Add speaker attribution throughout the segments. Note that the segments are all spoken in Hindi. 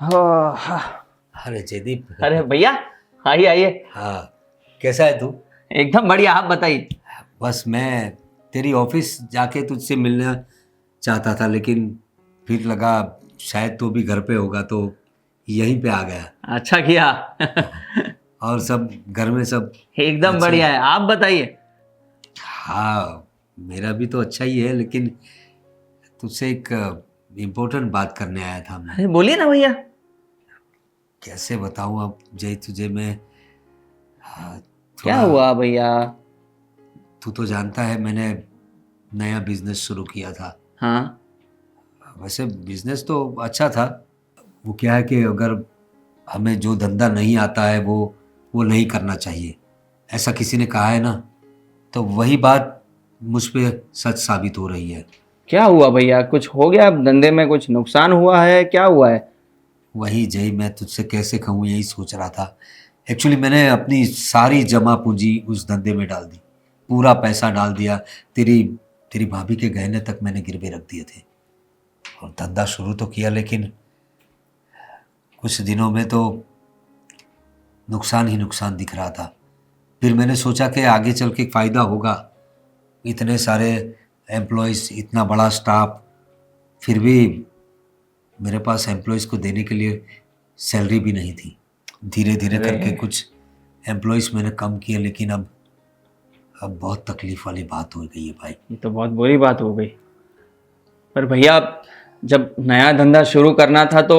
Speaker 1: हाँ।
Speaker 2: अरे जयदीप।
Speaker 1: अरे भैया, आइए आइए।
Speaker 2: हाँ, कैसा है तू?
Speaker 1: एकदम बढ़िया, आप बताइए।
Speaker 2: बस मैं तेरी ऑफिस जाके तुझसे मिलना चाहता था, लेकिन फिर लगा शायद तू भी घर पे होगा तो यहीं पे आ गया।
Speaker 1: अच्छा किया।
Speaker 2: और सब घर में सब
Speaker 1: एकदम
Speaker 2: अच्छे?
Speaker 1: बढ़िया है, आप बताइए।
Speaker 2: हाँ, मेरा भी तो अच्छा ही है, लेकिन तुझसे एक इम्पोर्टेंट बात करने आया था मैं।
Speaker 1: अरे बोलिए ना भैया।
Speaker 2: कैसे बताऊँ अब जय तुझे मैं।
Speaker 1: क्या
Speaker 2: थोड़ा,
Speaker 1: हुआ भैया?
Speaker 2: तू तो जानता है मैंने नया बिजनेस शुरू किया था।
Speaker 1: हाँ।
Speaker 2: वैसे बिजनेस तो अच्छा था। वो क्या है कि अगर हमें जो धंधा नहीं आता है वो नहीं करना चाहिए, ऐसा किसी ने कहा है ना। तो वही बात मुझ पे सच साबित हो रही है।
Speaker 1: क्या हुआ भैया, कुछ हो गया? धंधे में कुछ नुकसान हुआ है? क्या हुआ है?
Speaker 2: वही जय, मैं तुझसे कैसे कहूँ यही सोच रहा था। एक्चुअली मैंने अपनी सारी जमा पूंजी उस धंधे में डाल दी, पूरा पैसा डाल दिया। तेरी तेरी भाभी के गहने तक मैंने गिरवे रख दिए थे और धंधा शुरू तो किया, लेकिन कुछ दिनों में तो नुकसान ही नुकसान दिख रहा था। फिर मैंने सोचा कि आगे चल के फ़ायदा होगा। इतने सारे एम्प्लॉयज़, इतना बड़ा स्टाफ, फिर भी मेरे पास एम्प्लॉयज़ को देने के लिए सैलरी भी नहीं थी। धीरे धीरे
Speaker 1: अरे
Speaker 2: करके कुछ एम्प्लॉयज़ मैंने कम किए, लेकिन अब बहुत तकलीफ़ वाली बात हो गई है भाई।
Speaker 1: ये तो बहुत बुरी बात हो गई। पर भैया, जब नया धंधा शुरू करना था तो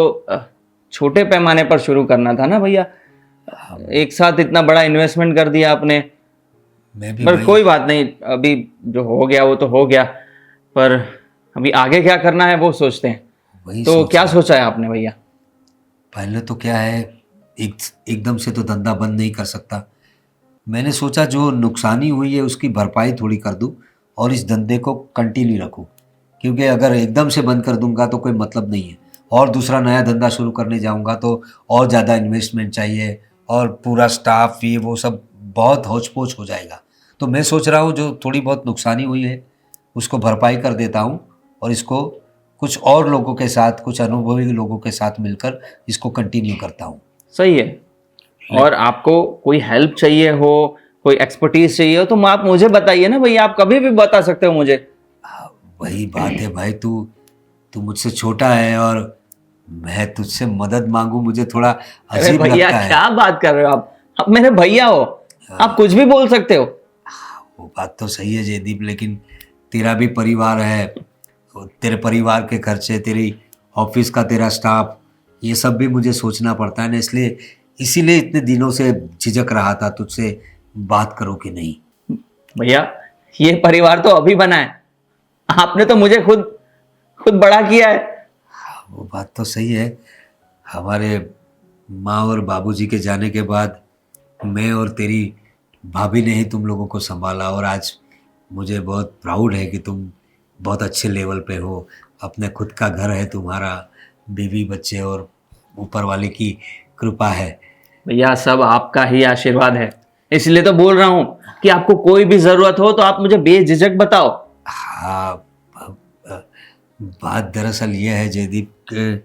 Speaker 1: छोटे पैमाने पर शुरू करना था ना भैया। एक साथ इतना बड़ा इन्वेस्टमेंट कर दिया आपने।
Speaker 2: मैं भी
Speaker 1: पर
Speaker 2: वही
Speaker 1: कोई बात नहीं, अभी जो हो गया वो तो हो गया। पर अभी आगे क्या करना है वो सोचते हैं।
Speaker 2: वही
Speaker 1: तो
Speaker 2: सोच
Speaker 1: क्या
Speaker 2: रहा।
Speaker 1: सोचा है आपने भैया?
Speaker 2: पहले तो क्या है, एक एकदम से तो धंधा बंद नहीं कर सकता। मैंने सोचा जो नुकसानी हुई है उसकी भरपाई थोड़ी कर दूं और इस धंधे को कंटिन्यू रखूं, क्योंकि अगर एकदम से बंद कर दूंगा तो कोई मतलब नहीं है। और दूसरा नया धंधा शुरू करने जाऊंगा तो और ज़्यादा इन्वेस्टमेंट चाहिए और पूरा स्टाफ, ये वो सब बहुत होच पोच हो जाएगा। तो मैं सोच रहा हूँ जो थोड़ी बहुत नुकसानी हुई है उसको भरपाई कर देता हूँ और इसको कुछ और लोगों के साथ, कुछ अनुभवी लोगों के साथ मिलकर इसको कंटिन्यू करता हूँ।
Speaker 1: सही है। और आपको कोई हेल्प चाहिए हो, कोई एक्सपर्टीज चाहिए हो तो आप मुझे बताइए ना भैया, आप कभी भी बता सकते हो मुझे।
Speaker 2: वही बात है भाई, तू तू मुझसे छोटा है और मैं तुझसे मदद मांगू मुझे थोड़ा
Speaker 1: अरे
Speaker 2: अजीब
Speaker 1: भैया,
Speaker 2: लगता है।
Speaker 1: क्या बात कर रहे हो आप मेरे भैया हो। आप कुछ भी बोल सकते हो।
Speaker 2: वो बात तो सही है जयदीप, लेकिन तेरा भी परिवार है, और तेरे परिवार के खर्चे, तेरी ऑफिस का तेरा स्टाफ, ये सब भी मुझे सोचना पड़ता है ना। इसलिए इसीलिए इतने दिनों से झिझक रहा था तुझसे बात करो कि नहीं।
Speaker 1: भैया, ये परिवार तो अभी बना है। आपने तो मुझे खुद खुद बड़ा किया है।
Speaker 2: वो बात तो सही है। हमारे माँ और बाबूजी के जाने के बाद मैं और तेरी भाभी ने ही तुम लोगों को संभाला, और आज मुझे बहुत प्राउड है कि तुम बहुत अच्छे लेवल पे हो। अपने खुद का घर है तुम्हारा, बीवी बच्चे, और ऊपर वाले की कृपा है।
Speaker 1: भैया, सब आपका ही आशीर्वाद है। इसलिए तो बोल रहा हूं कि आपको कोई भी जरूरत हो तो आप मुझे बेझिझक बताओ।
Speaker 2: हाँ, बात दरअसल ये है जयदीप कि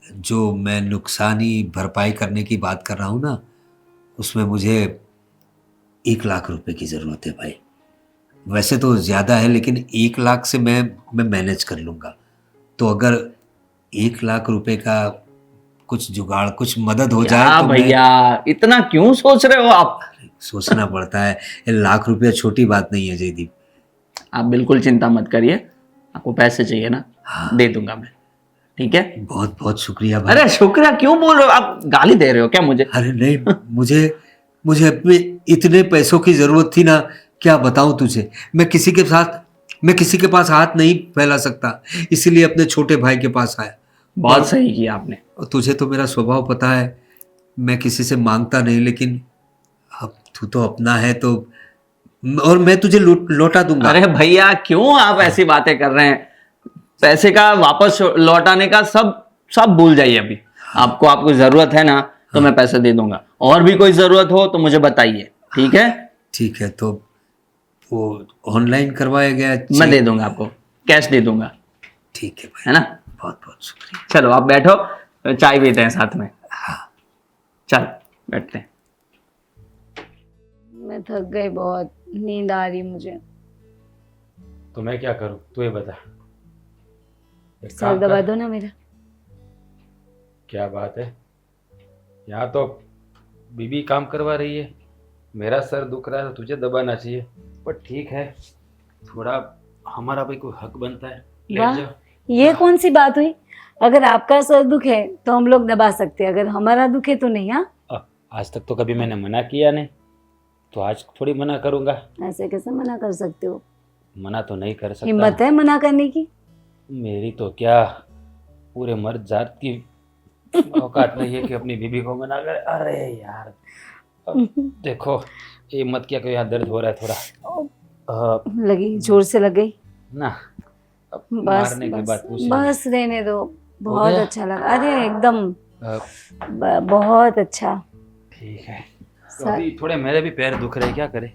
Speaker 2: जो मैं नुकसानी भरपाई करने की बात कर रहा हूँ ना, उसमें मुझे 1 लाख रुपए की ज़रूरत है भाई। वैसे तो ज़्यादा है, लेकिन 1 लाख से मैं मैनेज कर लूँगा। तो अगर 1 लाख रुपए का कुछ जुगाड़, कुछ मदद हो जाए
Speaker 1: क्या
Speaker 2: तो मैं।
Speaker 1: भैया, इतना क्यों सोच रहे हो आप?
Speaker 2: सोचना पड़ता है, ये लाख रुपया छोटी बात नहीं है जयदीप।
Speaker 1: आप बिल्कुल चिंता मत करिए। आपको पैसे चाहिए ना,
Speaker 2: हाँ,
Speaker 1: दे दूंगा मैं। ठीक है।
Speaker 2: बहुत बहुत शुक्रिया भाई।
Speaker 1: अरे शुक्रिया क्यों बोल रहे हो आप? गाली दे रहे हो क्या मुझे?
Speaker 2: अरे नहीं, मुझे मुझे अपने इतने पैसों की ज़रूरत थी ना, क्या बताऊं तुझे। मैं किसी के पास हाथ नहीं फैला सकता, इसीलिए अपने छोटे भाई के पास आया।
Speaker 1: बहुत
Speaker 2: और
Speaker 1: सही किया आपने।
Speaker 2: तुझे तो मेरा स्वभाव पता है, मैं किसी से मांगता नहीं, लेकिन अब तू तो अपना है तो, और मैं तुझे लौटा दूंगा।
Speaker 1: अरे भैया, क्यों आप ऐसी बातें कर रहे हैं? पैसे का वापस लौटाने का सब सब भूल जाइए अभी। आपको जरूरत है ना, तो मैं पैसे दे दूंगा। और भी कोई जरूरत हो तो मुझे बताइए, ठीक है?
Speaker 2: ठीक है, तो वो ऑनलाइन करवाया गया
Speaker 1: मैं दे
Speaker 2: चेक?
Speaker 1: दूंगा आपको, कैश दे दूंगा।
Speaker 2: ठीक है भाई,
Speaker 1: है ना?
Speaker 2: बहुत बहुत शुक्रिया।
Speaker 1: चलो आप बैठो, चाय पीते हैं साथ में। चल बैठते हैं।
Speaker 3: मैं थक गई बहुत, नींद आ रही मुझे।
Speaker 4: तो मैं क्या करूं, तू ये बता। एक
Speaker 3: सर
Speaker 4: काम
Speaker 3: दबा
Speaker 4: कर।
Speaker 3: दो ना मेरा।
Speaker 4: क्या बात है, यहाँ तो बीबी काम करवा रही है, मेरा सर दुख रहा है तो तुझे दबाना चाहिए। पर ठीक है, थोड़ा हमारा भी कोई हक बनता है। लेट
Speaker 3: वाह,
Speaker 4: जाओ।
Speaker 3: ये कौन सी बात हुई? अगर आपका सर दुख है तो हम लोग दबा सकते हैं, अगर हमारा दुख है तो नहीं। हाँ,
Speaker 4: आज तक तो कभी मैंने मना किया नहीं, तो आज थोड़ी मना करूंगा।
Speaker 3: ऐसे कैसे मना कर सकते हो?
Speaker 4: मना तो नहीं कर सकता।
Speaker 3: हिम्मत है मना करने की?
Speaker 4: मेरी तो क्या पूरे मर्द जात की औकात नहीं है कि अपनी बीबी को मना करे। अरे यार, अब देखो, ये मत क्या कि यहाँ दर्द हो रहा है थोड़ा।
Speaker 3: लगी, जोर से लग गई।
Speaker 4: ना अब
Speaker 3: बस
Speaker 4: मारने की
Speaker 3: बस
Speaker 4: बात पूछ रही
Speaker 3: बस रहने दो। बहुत
Speaker 4: गया?
Speaker 3: अच्छा लगा, अरे एकदम
Speaker 4: है।
Speaker 3: बहुत अच्छा।
Speaker 4: ठीक है, तो
Speaker 3: सर,
Speaker 4: अभी थोड़े मेरे भी पैर दुख रहे हैं, क्या करे।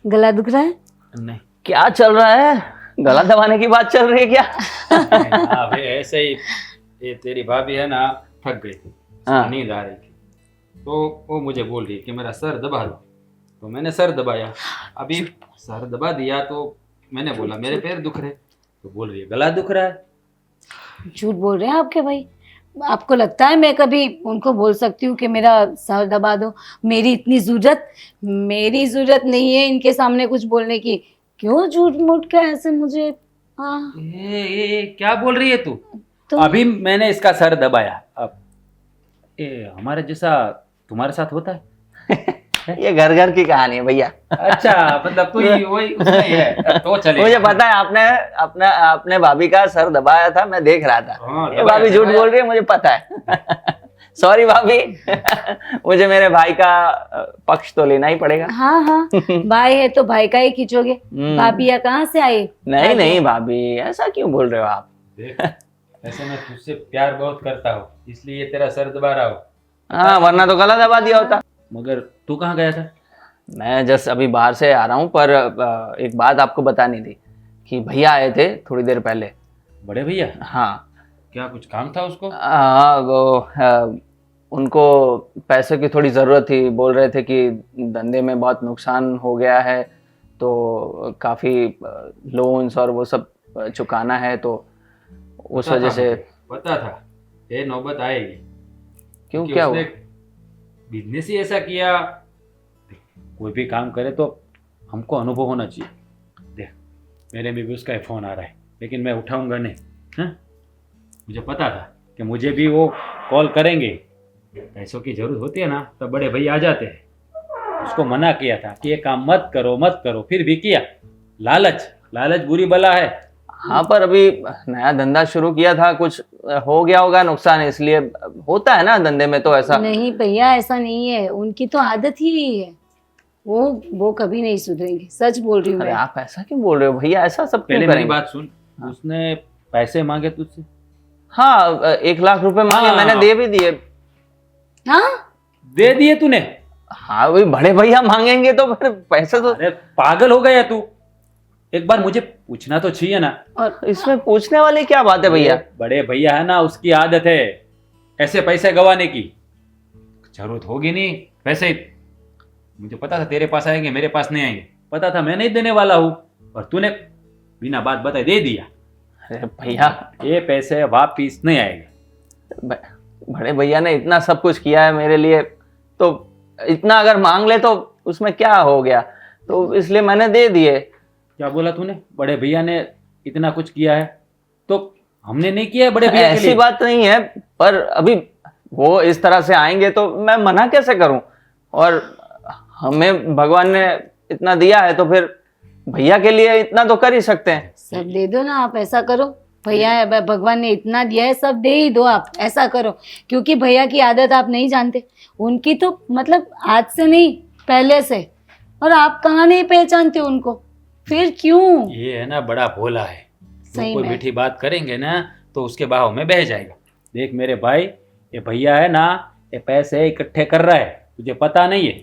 Speaker 3: गला दुख रहा है?
Speaker 4: नहीं
Speaker 1: क्या चल रहा है? गला दबाने की बात चल रही है क्या?
Speaker 4: हाँ भाई, ऐसे ही। ये तेरी भाभी है ना, थक गई थी,
Speaker 1: हाँ।
Speaker 4: नींद आ रही थी, तो वो मुझे बोल रही कि मेरा सर दबा दो। तो मैंने सर दबाया, अभी सर दबा दिया तो मैंने बोला मेरे पैर दुख रहे, तो बोल रही है गला दुख रहा है।
Speaker 3: झूठ बोल रहे हैं आपके भाई। आपको लगता है मैं कभी उनको बोल सकती हूँ कि मेरा सर दबा दो? मेरी जरूरत नहीं है इनके सामने कुछ बोलने की। क्यों झूठ मूठ के ऐसे मुझे? हाँ
Speaker 4: ये क्या बोल रही है तू?
Speaker 3: तो
Speaker 4: अभी मैंने इसका सर दबाया। अब ये हमारे जैसा तुम्हारे साथ होता है?
Speaker 1: ये घर घर की कहानी है भैया।
Speaker 4: अच्छा, मतलब तू ही वही उसमें ही है, तो चले।
Speaker 1: मुझे पता है आपने अपने भाभी का सर दबाया था, मैं देख रहा था।
Speaker 4: हाँ,
Speaker 1: ये भाभी झूठ बोल रही है, मुझे पता है। सॉरी भाभी। मुझे मेरे भाई का पक्ष तो लेना ही पड़ेगा।
Speaker 3: हाँ हाँ, भाई है तो भाई का ही खींचोगे। भाभिया कहाँ से आई?
Speaker 1: नहीं नहीं भाभी, ऐसा क्यों बोल रहे हो आप?
Speaker 4: देख, ऐसे मैं तुझसे प्यार बहुत करता हूँ, इसलिए तेरा सर दबा रहा हूँ।
Speaker 1: हाँ, वरना तो गला दबा दिया होता।
Speaker 4: मगर तू कहाँ गया था?
Speaker 1: मैं जस्ट अभी बाहर से आ रहा हूँ, पर एक बात आपको बतानी थी कि भैया आए थे थोड़ी देर पहले।
Speaker 4: बड़े भैया?
Speaker 1: हाँ।
Speaker 4: क्या कुछ काम था उसको?
Speaker 1: हाँ, वो उनको पैसे की थोड़ी ज़रूरत थी। बोल रहे थे कि धंधे में बहुत नुकसान हो गया है, तो काफ़ी लोन्स और वो सब चुकाना है, तो उस
Speaker 4: पता
Speaker 1: वजह
Speaker 4: था
Speaker 1: से।
Speaker 4: मुझे, पता था ये नौबत आएगी।
Speaker 1: क्यों,
Speaker 4: क्योंकि
Speaker 1: क्या हुआ?
Speaker 4: उसने बिजनेस ही ऐसा किया। कोई भी काम करे तो हमको अनुभव होना चाहिए। देख, मेरे में भी उसका फ़ोन आ रहा है, लेकिन मैं उठाऊंगा नहीं। हाँ, मुझे पता था कि मुझे भी वो कॉल करेंगे। पैसों की जरूरत होती है ना, तब बड़े भैया आ जाते हैं। उसको मना किया था कि ये काम मत करो मत करो, फिर भी किया। लालच बुरी बला है।
Speaker 1: हाँ, पर अभी नया धंधा शुरू किया था, कुछ हो गया होगा नुकसान, इसलिए होता है ना धंधे में तो ऐसा।
Speaker 3: नहीं भैया, ऐसा नहीं है, उनकी तो आदत ही यही है। वो कभी नहीं सुधरेंगे, सच बोल रही हूँ
Speaker 1: अरे
Speaker 3: मैं।
Speaker 1: आप ऐसा क्यों बोल रहे हो भैया? ऐसा सब क्यों
Speaker 4: पहले मेरी
Speaker 1: करेंगे?
Speaker 4: बात सुन। उसने पैसे मांगे तुझसे?
Speaker 1: हाँ, 1 लाख रुपए मांगे,
Speaker 4: हाँ।
Speaker 1: मैंने दे भी दिए।
Speaker 3: हाँ,
Speaker 4: दे दिए तूने?
Speaker 1: हाँ, वही बड़े भैया मांगेंगे तो फिर पैसे तो।
Speaker 4: अरे पागल हो गया तू, एक बार मुझे पूछना तो चाहिए ना।
Speaker 1: और इसमें पूछने वाली क्या बात है भैया?
Speaker 4: बड़े भैया है ना, उसकी आदत है ऐसे पैसे गंवाने की। जरूरत होगी नहीं वैसे ही। मुझे पता था तेरे पास आएंगे, मेरे पास नहीं आएंगे। पता था मैं नहीं देने वाला हूँ, और तूने बिना बात बताए दे दिया।
Speaker 1: अरे भैया,
Speaker 4: ये पैसे वापिस नहीं आएंगे।
Speaker 1: बड़े भैया ने इतना सब कुछ किया है मेरे लिए, तो इतना अगर मांग ले तो उसमें क्या हो गया? तो इसलिए मैंने दे दिए।
Speaker 4: क्या बोला तूने? बड़े भैया ने इतना कुछ किया है तो हमने नहीं किया है बड़े भैया के
Speaker 1: ऐसी
Speaker 4: लिए?
Speaker 1: बात नहीं है, पर अभी वो इस तरह से आएंगे तो मैं मना कैसे करूं? और हमें भगवान ने इतना दिया है तो फिर भैया के लिए इतना तो कर ही सकते हैं।
Speaker 3: सब दे दो ना आप, ऐसा करो। भैया भगवान ने इतना दिया है, सब दे ही दो आप, ऐसा करो। क्योंकि भैया की आदत आप नहीं जानते, उनकी तो मतलब आज से नहीं पहले से। और आप कहाँ नहीं पहचानते उनको, फिर क्यों?
Speaker 4: ये है ना, बड़ा भोला है।
Speaker 3: सही
Speaker 4: कोई
Speaker 3: में।
Speaker 4: मीठी बात करेंगे ना तो उसके बाहों में बह जाएगा। देख मेरे भाई, ये भैया है ना, ये पैसे इकट्ठे कर रहा है, तुझे पता नहीं है।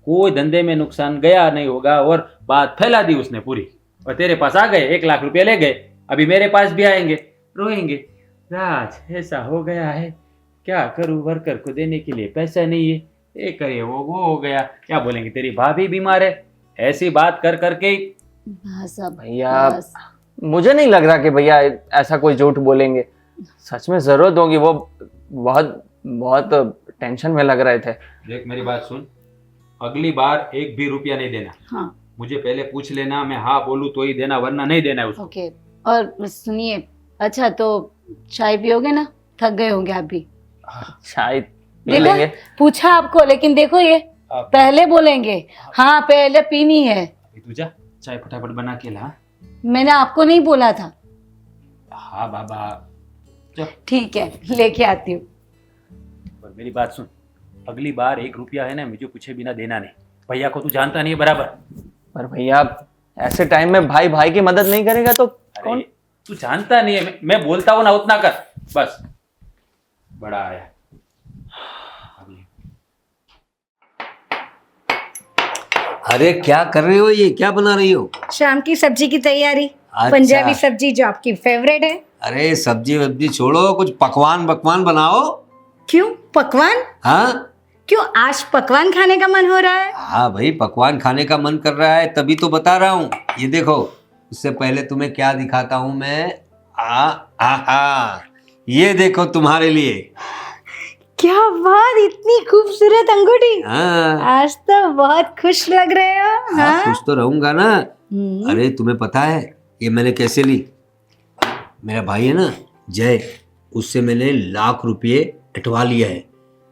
Speaker 4: कोई धंधे में नुकसान गया नहीं होगा, और बात फैला दी उसने पूरी, और तेरे पास आ गए, 1 लाख रुपए ले गए। अभी मेरे पास भी आएंगे, रोएंगे। राज ऐसा हो गया है, क्या करूँ, वर्कर को देने के लिए पैसा नहीं है, ये करिए वो हो गया, क्या बोलेंगे तेरी भाभी बीमार है, ऐसी बात कर करके ही।
Speaker 3: बस अब
Speaker 1: भैया
Speaker 3: बस।
Speaker 1: मुझे नहीं लग रहा कि भैया ऐसा कोई झूठ बोलेंगे। सच में जरूरत होगी, वो बहुत बहुत टेंशन में लग रहे थे।
Speaker 4: देख मेरी बात सुन, अगली बार एक भी रुपया नहीं देना,
Speaker 3: हाँ
Speaker 4: मुझे पहले पूछ लेना, मैं हाँ बोलूँ तो ही देना, वरना नहीं देना है उसको।
Speaker 3: ओके। और सुनिए, अच्छा तो चाय पियोगे ना? थक गए होंगे आप भी।
Speaker 1: शायद पी
Speaker 3: देखो,
Speaker 1: लेंगे।
Speaker 3: पूछा आपको, लेकिन देखो ये
Speaker 4: आप-
Speaker 3: पहले बोलेंगे हाँ पहले पीनी है।
Speaker 4: तू जा चाय फटाफट बना के ला।
Speaker 3: मैंने आपको नहीं बोला था।
Speaker 4: हाँ बाबा चल।
Speaker 3: ठीक है, लेके आती हूँ।
Speaker 4: पर मेरी बात सुन, अगली बार एक रुपया है ना, मुझे पूछे बिना देना नहीं। भैया को तू जानता नहीं है बराबर।
Speaker 1: पर भैया ऐसे टाइम में भाई भाई की मदद नहीं करेगा तो कौन?
Speaker 4: अरे तू जानता नहीं है, मैं बोलता हूँ ना उतना कर बस। बड़ा आया अभी।
Speaker 2: अरे क्या कर रही हो, ये क्या बना रही हो?
Speaker 5: शाम की सब्जी की तैयारी।
Speaker 2: अच्छा।
Speaker 5: पंजाबी सब्जी जो आपकी फेवरेट है।
Speaker 2: अरे सब्जी वब्जी छोड़ो, कुछ पकवान बकवान बनाओ।
Speaker 5: क्यों पकवान?
Speaker 2: हाँ
Speaker 5: क्यों आज पकवान खाने का मन हो रहा है?
Speaker 2: हाँ भाई, पकवान खाने का मन कर रहा है, तभी तो बता रहा हूँ। ये देखो, उससे पहले तुम्हें क्या दिखाता हूँ मैं। ये देखो तुम्हारे लिए।
Speaker 5: क्या बात, इतनी खूबसूरत अंगूठी।
Speaker 2: हाँ
Speaker 5: आज तो बहुत खुश लग रहे हो।
Speaker 2: हाँ,
Speaker 5: हाँ?
Speaker 2: खुश तो रहूंगा ना।
Speaker 5: हम्म,
Speaker 2: अरे तुम्हें पता है ये मैंने कैसे ली? मेरा भाई है ना जय, उससे मैंने लाख रुपये अटवा लिया है।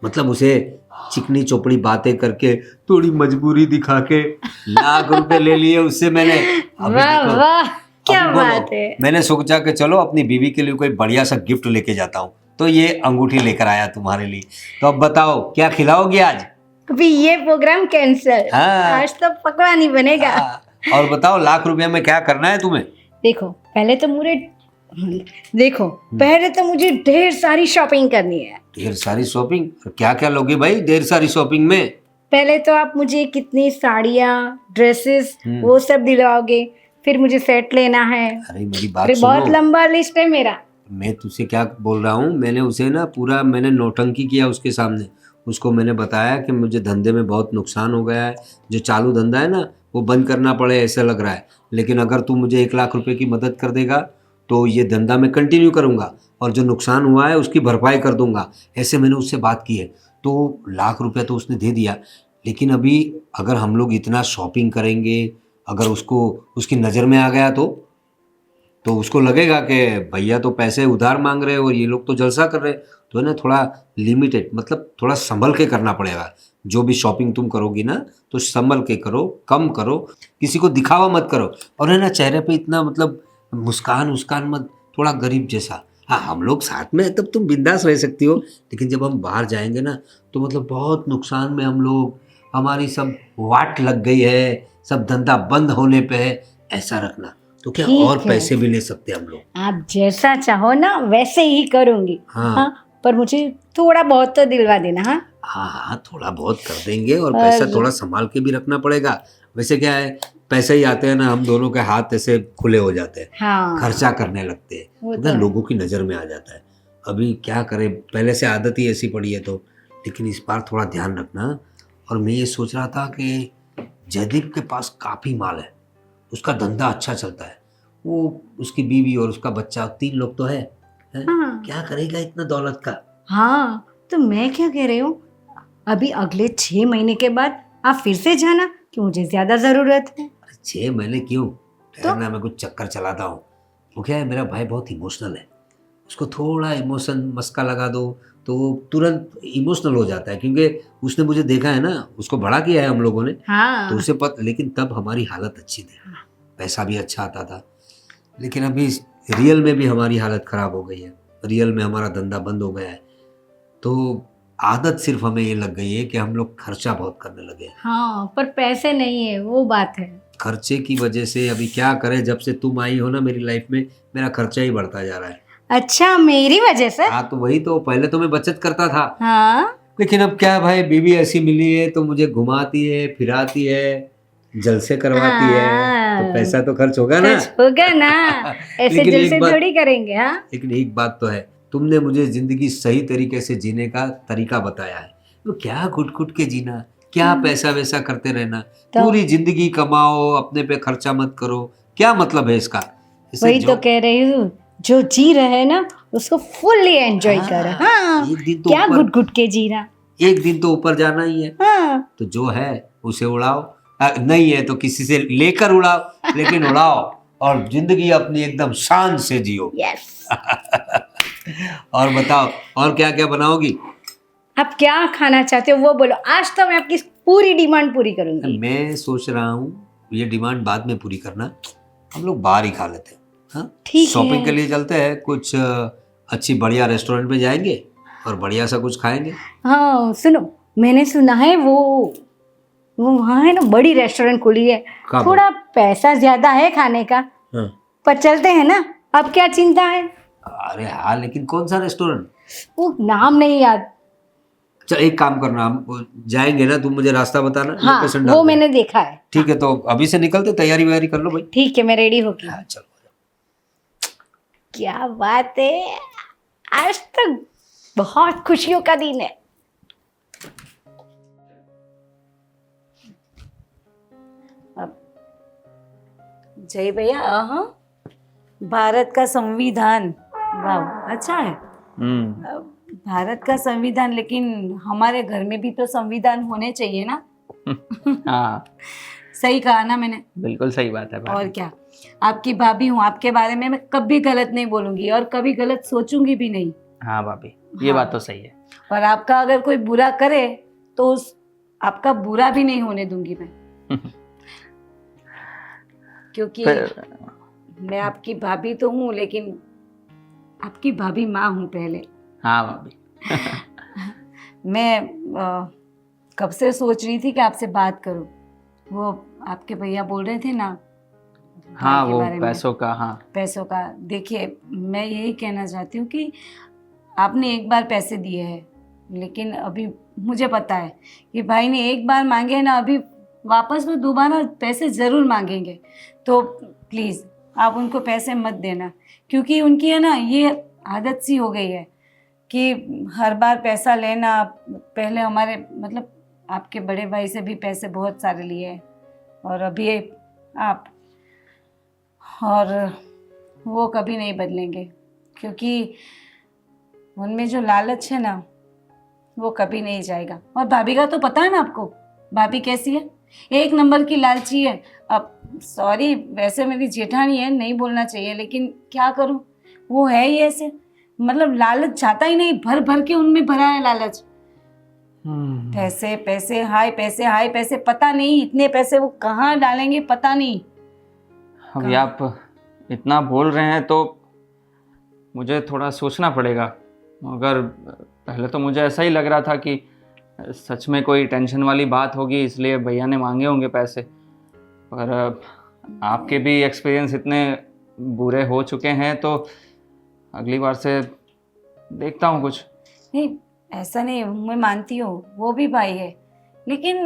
Speaker 2: मतलब उसे चिकनी चोपड़ी बातें करके, थोड़ी मजबूरी दिखा के लाख रुपए ले लिए उससे मैंने। अभी
Speaker 5: वाह
Speaker 2: देखो,
Speaker 5: वाह, क्या
Speaker 2: अभी बोलो,
Speaker 5: बात है।
Speaker 2: मैंने सोचा कि चलो अपनी बीवी के लिए कोई बढ़िया सा गिफ्ट लेके जाता हूँ, तो ये अंगूठी लेकर आया तुम्हारे लिए। तो अब बताओ क्या खिलाओगे आज?
Speaker 5: अभी ये प्रोग्राम कैंसिल।
Speaker 2: हाँ।
Speaker 5: आज तो पकवान ही बनेगा।
Speaker 2: और बताओ लाख रुपए में क्या करना है तुम्हें?
Speaker 5: देखो पहले तो मुझे ढेर सारी शॉपिंग करनी है।
Speaker 2: ढेर सारी शॉपिंग? क्या क्या लोगे भाई ढेर सारी शॉपिंग में?
Speaker 5: पहले तो आप मुझे कितनी साड़ियाँ, ड्रेसेस
Speaker 2: हम्म।
Speaker 5: वो सब दिलवाओगे, फिर मुझे सेट लेना है।
Speaker 2: अरे मेरी बात
Speaker 5: अरे बहुत
Speaker 2: सुनो,
Speaker 5: लंबा लिस्ट है मेरा।
Speaker 2: मैं तुझसे क्या बोल रहा हूँ, मैंने उसे ना पूरा मैंने नौटंकी किया उसके सामने। उसको मैंने बताया कि मुझे धंधे में बहुत नुकसान हो गया है, जो चालू धंधा है ना वो बंद करना पड़े ऐसा लग रहा है, लेकिन अगर तू मुझे 1 लाख रुपए की मदद कर देगा तो ये धंधा मैं कंटिन्यू करूँगा और जो नुकसान हुआ है उसकी भरपाई कर दूंगा। ऐसे मैंने उससे बात की है। तो लाख रुपया तो उसने दे दिया, लेकिन अभी अगर हम लोग इतना शॉपिंग करेंगे, अगर उसको उसकी नज़र में आ गया तो उसको लगेगा कि भैया तो पैसे उधार मांग रहे हैं और ये लोग तो जलसा कर रहे हैं। तो है ना थोड़ा लिमिटेड, मतलब थोड़ा संभल के करना पड़ेगा। जो भी शॉपिंग तुम करोगी ना तो संभल के करो, कम करो, किसी को दिखावा मत करो। और है ना चेहरे पे इतना मतलब मुस्कान मत, थोड़ा गरीब जैसा। हाँ हम लोग साथ में तब तुम बिंदास रह सकती हो, लेकिन जब हम बाहर जाएंगे ना तो मतलब बहुत नुकसान में हम लोग, हमारी सब वाट लग गई है, सब धंधा बंद होने पे है, ऐसा रखना। तो क्या
Speaker 5: ठीक
Speaker 2: और
Speaker 5: है।
Speaker 2: पैसे भी ले सकते हैं हम लोग।
Speaker 5: आप जैसा चाहो ना वैसे ही करूंगी।
Speaker 2: हाँ।
Speaker 5: हाँ, पर मुझे थोड़ा बहुत तो दिलवा देना। हाँ
Speaker 2: हाँ थोड़ा बहुत कर देंगे, और पैसा थोड़ा संभाल के भी रखना पड़ेगा। वैसे क्या है, पैसे ही आते हैं ना हम दोनों के हाथ ऐसे खुले हो जाते हैं,
Speaker 5: हाँ,
Speaker 2: खर्चा करने लगते हैं,
Speaker 5: वो
Speaker 2: तो
Speaker 5: तो है।
Speaker 2: लोगों की नज़र में आ जाता है। अभी क्या करें, पहले से आदत ही ऐसी पड़ी है तो, लेकिन इस बार थोड़ा ध्यान रखना। और मैं ये सोच रहा था कि जयदीप के पास काफ़ी माल है, उसका धंधा अच्छा चलता है, वो उसकी बीवी और उसका बच्चा 3 लोग तो है।
Speaker 5: हाँ।
Speaker 2: क्या करेगा इतना दौलत का?
Speaker 5: हाँ, तो मैं क्या कह रही हूँ, अभी अगले 6 महीने के बाद आप फिर से जाना, कि मुझे ज्यादा जरूरत है।
Speaker 2: 6 महीने क्यों? ठहरना, मैं कुछ चक्कर चलाता हूँ। वो क्या है, मेरा भाई बहुत इमोशनल है, उसको थोड़ा इमोशन मस्का लगा दो तो वो तुरंत इमोशनल हो जाता है, क्योंकि उसने मुझे देखा है ना, उसको बड़ा किया है हम लोगों ने,
Speaker 5: हाँ
Speaker 2: तो उसे लेकिन तब हमारी हालत अच्छी थी, पैसा भी अच्छा आता था। लेकिन अभी रियल में भी हमारी हालत ख़राब हो गई है, रियल में हमारा धंधा बंद हो गया है। तो आदत सिर्फ हमें ये लग गई है कि हम लोग खर्चा बहुत करने लगे हैं।
Speaker 5: हाँ, पर पैसे नहीं है, वो बात है।
Speaker 2: खर्चे की वजह से अभी क्या करें, जब से तुम आई हो ना मेरी लाइफ में, मेरा खर्चा ही बढ़ता जा रहा है।
Speaker 5: अच्छा, मेरी वजह से?
Speaker 2: हाँ तो वही तो, पहले तो मैं बचत करता था,
Speaker 5: हाँ,
Speaker 2: लेकिन अब क्या भाई, बीवी ऐसी मिली है तो मुझे घुमाती है, फिराती है, जलसे करवाती है, तो
Speaker 5: हाँ।
Speaker 2: पैसा तो खर्च होगा ना।
Speaker 5: खर्च होगा ना, ऐसे
Speaker 2: लेकिन
Speaker 5: दिल
Speaker 2: एक
Speaker 5: से
Speaker 2: बात-
Speaker 5: थोड़ी करेंगे। हाँ
Speaker 2: लेकिन एक बात तो है, तुमने मुझे जिंदगी सही तरीके से जीने का तरीका बताया है। तो क्या घुट के जीना, क्या पैसा वैसा करते रहना,
Speaker 5: तो-
Speaker 2: पूरी जिंदगी कमाओ, अपने पे खर्चा मत करो, क्या मतलब है इसका? इससे
Speaker 5: वही
Speaker 2: जो-
Speaker 5: तो कह रही हूँ, जो जी रहे हैं ना उसको फुल्ली एंजॉय
Speaker 2: हाँ,
Speaker 5: कर। हाँ,
Speaker 2: एक दिन तो
Speaker 5: क्या
Speaker 2: ऊपर-
Speaker 5: घुट के जीना।
Speaker 2: एक दिन तो ऊपर जाना ही है,
Speaker 5: हाँ,
Speaker 2: तो जो है उसे उड़ाओ, नहीं है तो किसी से लेकर उड़ाओ, लेकिन उड़ाओ और जिंदगी अपनी एकदम शान से जियो।
Speaker 5: यस।
Speaker 2: और बताओ, और क्या क्या बनाओगी?
Speaker 5: आप क्या खाना चाहते हो वो बोलो, आज तो मैं आपकी पूरी डिमांड पूरी करूंगी।
Speaker 2: मैं सोच रहा हूँ ये डिमांड बाद में पूरी करना, हम लोग बाहर ही खा लेते हैं। हाँ,
Speaker 5: ठीक है।
Speaker 2: शॉपिंग के लिए चलते हैं, कुछ अच्छी बढ़िया रेस्टोरेंट में जाएंगे और बढ़िया सा कुछ खाएंगे।
Speaker 5: हाँ सुनो, मैंने सुना है वो वहाँ है ना बड़ी रेस्टोरेंट खुली है,
Speaker 2: कहाँ पर?
Speaker 5: थोड़ा पैसा ज्यादा है खाने का,
Speaker 2: हाँ।
Speaker 5: पर चलते हैं ना, अब क्या चिंता है।
Speaker 2: अरे हाँ, लेकिन कौन सा रेस्टोरेंट?
Speaker 5: वो नाम नहीं याद।
Speaker 2: चल एक काम करना, हम जाएंगे ना, तुम मुझे रास्ता बताना,
Speaker 5: हाँ
Speaker 2: लोकेशन डाल
Speaker 5: वो
Speaker 2: देना।
Speaker 5: मैंने देखा है।
Speaker 2: ठीक है, तो अभी से निकलते, तैयारी वैयारी कर लो भाई।
Speaker 5: ठीक है, मैं रेडी होगी।
Speaker 2: हाँ चलो।
Speaker 5: क्या बात है, आज तो बहुत खुशियों का दिन है। जय भैया, हाँ भारत का संविधान, वाह अच्छा है। भारत का संविधान, लेकिन हमारे घर में भी तो संविधान होने चाहिए ना।
Speaker 1: हाँ,
Speaker 5: सही कहा ना मैंने?
Speaker 1: बिल्कुल सही बात है
Speaker 5: और
Speaker 1: भाभी।
Speaker 5: क्या, आपकी भाभी हूँ, आपके बारे में मैं कभी गलत नहीं बोलूंगी और कभी गलत सोचूंगी भी नहीं।
Speaker 1: हाँ भाभी, ये
Speaker 5: हाँ।
Speaker 1: बात तो सही है।
Speaker 5: और आपका अगर कोई बुरा करे तो उस आपका बुरा भी नहीं होने दूंगी मैं, क्योंकि मैं आपकी भाभी तो हूँ, लेकिन आपकी भाभी माँ हूँ पहले।
Speaker 1: हाँ भाभी।
Speaker 5: मैं कब से सोच रही थी कि आपसे बात करूं। वो आपके भैया बोल रहे थे ना
Speaker 1: हाँ,
Speaker 5: भाई के
Speaker 1: वो
Speaker 5: बारे में,
Speaker 1: पैसों का, हाँ।
Speaker 5: पैसों का। देखिए, मैं यही कहना चाहती हूँ कि आपने एक बार पैसे दिए हैं, लेकिन अभी मुझे पता है कि भाई ने एक बार मांगे हैं ना, अभी वापस वो दोबारा पैसे ज़रूर मांगेंगे। तो प्लीज़ आप उनको पैसे मत देना, क्योंकि उनकी है ना ये आदत सी हो गई है कि हर बार पैसा लेना। पहले हमारे मतलब आपके बड़े भाई से भी पैसे बहुत सारे लिए हैं, और अभी आप, और वो कभी नहीं बदलेंगे, क्योंकि उनमें जो लालच है ना वो कभी नहीं जाएगा। और भाभी का तो पता है ना आपको, भाभी कैसी है, एक नंबर की लालची है। अब सॉरी, वैसे मेरी जेठानी है, नहीं बोलना चाहिए, लेकिन क्या करूं, वो है ही ऐसे, मतलब लालच जाता ही नहीं, भर भर के उनमें भरा है लालच। पैसे पैसे हाय पैसे हाय पैसे, पता नहीं इतने पैसे वो कहाँ डालेंगे, पता नहीं।
Speaker 1: अभी आप इतना बोल रहे हैं तो मुझे थोड़ा सोचना पड़ेगा। मगर पहले तो मुझे ऐसा ही लग रहा था कि सच में कोई टेंशन वाली बात होगी, इसलिए भैया ने मांगे होंगे पैसे। पर आपके भी एक्सपीरियंस इतने बुरे हो चुके हैं, तो अगली बार से देखता हूँ कुछ।
Speaker 5: नहीं, ऐसा नहीं, मैं मानती हूँ वो भी भाई है, लेकिन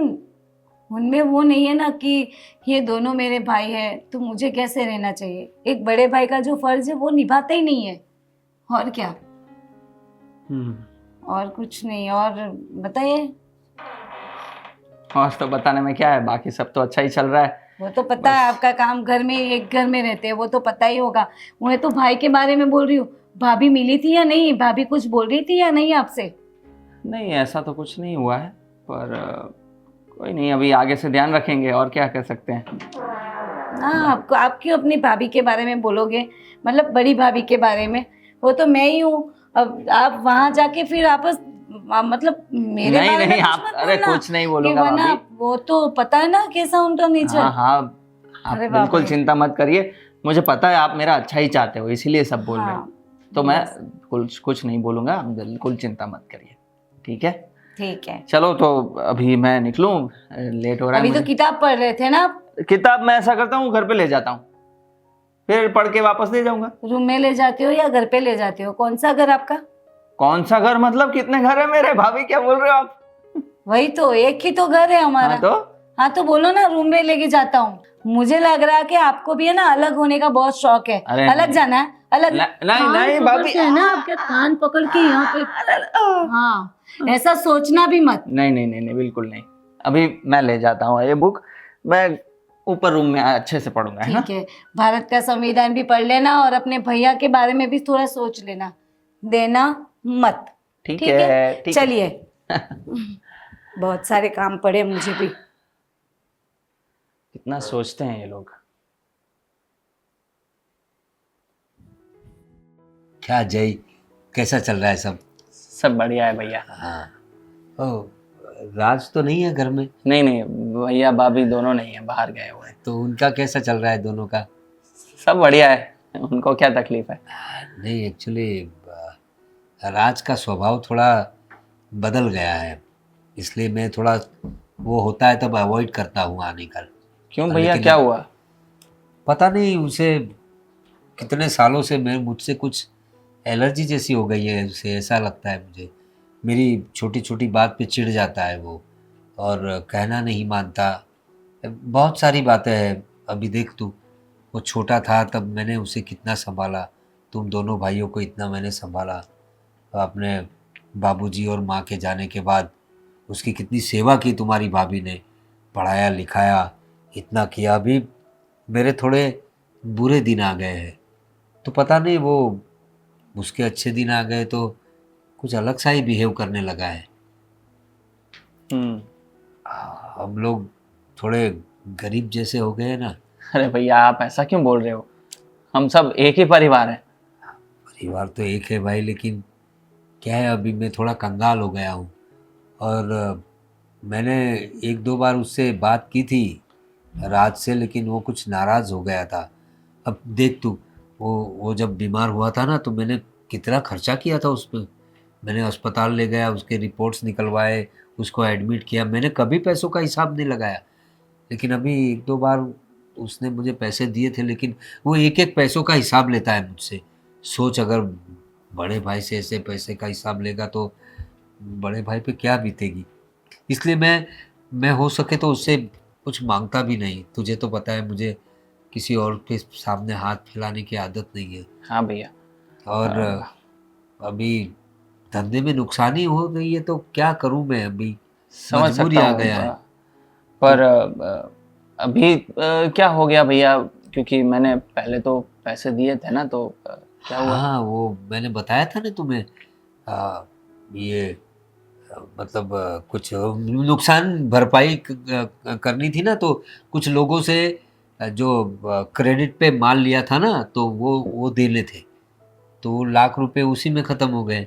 Speaker 5: उनमें वो नहीं है ना कि ये दोनों मेरे भाई हैं तो मुझे कैसे रहना चाहिए। एक बड़े भाई का जो फर्ज है वो निभाते ही नहीं है। और क्या, और कुछ नहीं। और बताइए।
Speaker 1: और तो बताने में क्या है, बाकी सब तो अच्छा ही चल रहा है।
Speaker 5: वो तो पता है, आपका काम घर में, एक घर में रहते हैं, वो तो पता ही होगा। मैं तो भाई के बारे में बोल रही हूँ, भाभी मिली थी या नहीं, भाभी कुछ बोल रही थी या नहीं आपसे?
Speaker 1: नहीं, ऐसा तो कुछ नहीं हुआ है, पर कोई नहीं, अभी आगे से ध्यान रखेंगे, और क्या कर सकते हैं।
Speaker 5: हाँ, आपको, आप क्यों अपनी भाभी के बारे में बोलोगे, मतलब बड़ी भाभी के बारे में? वो तो मैं ही हूँ। अब आप वहाँ जाके फिर आपस मतलब मेरे
Speaker 1: नहीं
Speaker 5: बारे में
Speaker 1: नहीं,
Speaker 5: कुछ
Speaker 1: आप,
Speaker 5: मत
Speaker 1: अरे
Speaker 5: बोलना,
Speaker 1: कुछ नहीं
Speaker 5: कि
Speaker 1: बोलूंगा
Speaker 5: वरना
Speaker 1: भाभी।
Speaker 5: वो तो पता है ना कैसा उनका नेचर।
Speaker 1: हाँ हाँ, आप
Speaker 5: अरे बाप
Speaker 1: बिल्कुल
Speaker 5: रे।
Speaker 1: चिंता मत करिए, मुझे पता है आप मेरा अच्छा ही चाहते हो, इसीलिए सब बोल रहे हो।
Speaker 5: हाँ,
Speaker 1: तो मैं
Speaker 5: बस।
Speaker 1: कुछ नहीं बोलूंगा, आप बिल्कुल चिंता मत करिए, ठीक है।
Speaker 5: ठीक है।
Speaker 1: चलो तो अभी मैं निकलूं, लेट हो रहा है
Speaker 5: अभी तो
Speaker 1: मुझे।
Speaker 5: किताब पढ़ रहे थे ना आप?
Speaker 1: किताब मैं ऐसा करता हूँ, घर पे ले जाता हूँ, फिर पढ़ के वापस ले जाऊंगा।
Speaker 5: रूम में ले जाते हो या घर पे ले जाते हो? कौन सा घर आपका?
Speaker 1: कौन सा घर मतलब, कितने घर है मेरे? भाभी क्या बोल रहे हो आप?
Speaker 5: वही तो, एक ही तो घर है हमारा।
Speaker 1: हाँ तो
Speaker 5: बोलो ना, रूम में लेके जाता हूँ। मुझे लग रहा है कि आपको भी है ना अलग होने का बहुत शौक है।
Speaker 1: अरे
Speaker 5: अलग
Speaker 1: नहीं।
Speaker 5: जाना है, अलग
Speaker 1: नहीं
Speaker 3: कान
Speaker 1: नहीं
Speaker 3: पकड़
Speaker 1: भाभी,
Speaker 3: के है ना, आपके कान पकड़ के यहाँ पे। हाँ, ऐसा सोचना भी मत।
Speaker 1: नहीं नहीं नहीं नहीं, बिल्कुल नहीं। अभी मैं ले जाता हूँ ये बुक, मैं ऊपर रूम में अच्छे से पढ़ूंगा, है ना?
Speaker 5: ठीक है, भारत का संविधान भी पढ़ लेना और अपने भैया के बारे में भी थोड़ा सोच लेना, देना मत।
Speaker 1: ठीक
Speaker 5: ठीक
Speaker 1: है,
Speaker 5: है,
Speaker 1: ठीक है।
Speaker 5: चलिए। बहुत सारे काम पड़े मुझे भी।
Speaker 1: कितना सोचते हैं ये लोग।
Speaker 2: क्या जय, कैसा चल रहा है सब?
Speaker 1: सब बढ़िया है भैया।
Speaker 2: हाँ। ओ, राज तो नहीं है घर में?
Speaker 1: नहीं नहीं, भैया भाभी दोनों नहीं है, बाहर गए हुए हैं।
Speaker 2: तो उनका कैसा चल रहा है दोनों का?
Speaker 1: सब बढ़िया है, उनको क्या तकलीफ है?
Speaker 2: नहीं, एक्चुअली राज का स्वभाव थोड़ा बदल गया है, इसलिए मैं थोड़ा, वो होता है तब अवॉइड करता हूँ आने का।
Speaker 1: क्यों भैया,
Speaker 2: लेकिन
Speaker 1: क्या हुआ?
Speaker 2: पता नहीं उसे कितने सालों से मैं मुझसे कुछ एलर्जी जैसी हो गई है उसे, ऐसा लगता है मुझे। मेरी छोटी छोटी बात पे चिढ़ जाता है वो, और कहना नहीं मानता। बहुत सारी बातें हैं। अभी देख तू, वो छोटा था तब मैंने उसे कितना संभाला, तुम दोनों भाइयों को इतना मैंने संभाला। अपने बाबूजी और माँ के जाने के बाद उसकी कितनी सेवा की तुम्हारी भाभी ने, पढ़ाया लिखाया, इतना किया। अभी मेरे थोड़े बुरे दिन आ गए हैं, तो पता नहीं वो उसके अच्छे दिन आ गए तो कुछ अलग सा ही बिहेव करने लगा है। हम लोग थोड़े गरीब जैसे हो गए हैं ना।
Speaker 1: अरे भैया, आप ऐसा क्यों बोल रहे हो? हम सब एक ही परिवार है।
Speaker 2: परिवार तो एक है भाई, लेकिन क्या है, अभी मैं थोड़ा कंगाल हो गया हूँ। और मैंने एक दो बार उससे बात की थी राज से, लेकिन वो कुछ नाराज़ हो गया था। अब देख तू, वो जब बीमार हुआ था ना, तो मैंने कितना खर्चा किया था उस पर। मैंने अस्पताल ले गया, उसके रिपोर्ट्स निकलवाए, उसको एडमिट किया। मैंने कभी पैसों का हिसाब नहीं लगाया, लेकिन अभी एक दो बार उसने मुझे पैसे दिए थे, लेकिन वो एक एक पैसों का हिसाब लेता है मुझसे। सोच, अगर बड़े भाई से ऐसे पैसे का हिसाब लेगा तो बड़े भाई पे क्या बीतेगी। इसलिए मैं हो सके तो उससे कुछ मांगता भी नहीं। तुझे तो पता है मुझे किसी और के सामने हाथ फैलाने की आदत नहीं है।
Speaker 1: हाँ भैया।
Speaker 2: और अभी धंधे में नुकसानी हो गई है, तो क्या करूं मैं अभी,
Speaker 1: समझ
Speaker 2: मजबूरी
Speaker 1: सकता
Speaker 2: आ
Speaker 1: हूँ,
Speaker 2: गया है।
Speaker 1: पर अभी क्या हो गया भैया? क्योंकि मैंने पहले तो पैसे दिए थे ना, तो क्या हुआ?
Speaker 2: हाँ, वो मैंने बताया था ना तुम्हें। ये मतलब कुछ नुकसान भरपाई करनी थी ना, तो कुछ लोगों से जो क्रेडिट पे माल लिया था ना, तो वो देने थे। तो लाख रुपए उसी में ख़त्म हो गए।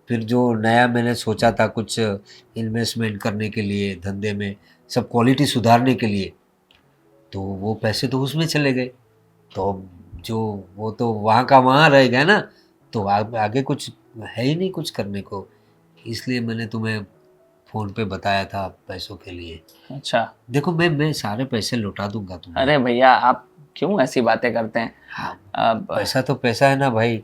Speaker 2: फिर जो नया मैंने सोचा था कुछ इन्वेस्टमेंट करने के लिए धंधे में, सब क्वालिटी सुधारने के लिए, तो वो पैसे तो उसमें चले गए। तो जो वो तो वहाँ का वहाँ रह गया ना, तो आगे कुछ है ही नहीं कुछ करने को। इसलिए मैंने तुम्हें फ़ोन पे बताया था पैसों के लिए।
Speaker 1: अच्छा।
Speaker 2: देखो, मैं सारे पैसे लौटा दूंगा तुम्हें।
Speaker 1: अरे भैया, आप क्यों ऐसी बातें करते हैं?
Speaker 2: हाँ,
Speaker 1: अब
Speaker 2: पैसा तो पैसा है ना भाई।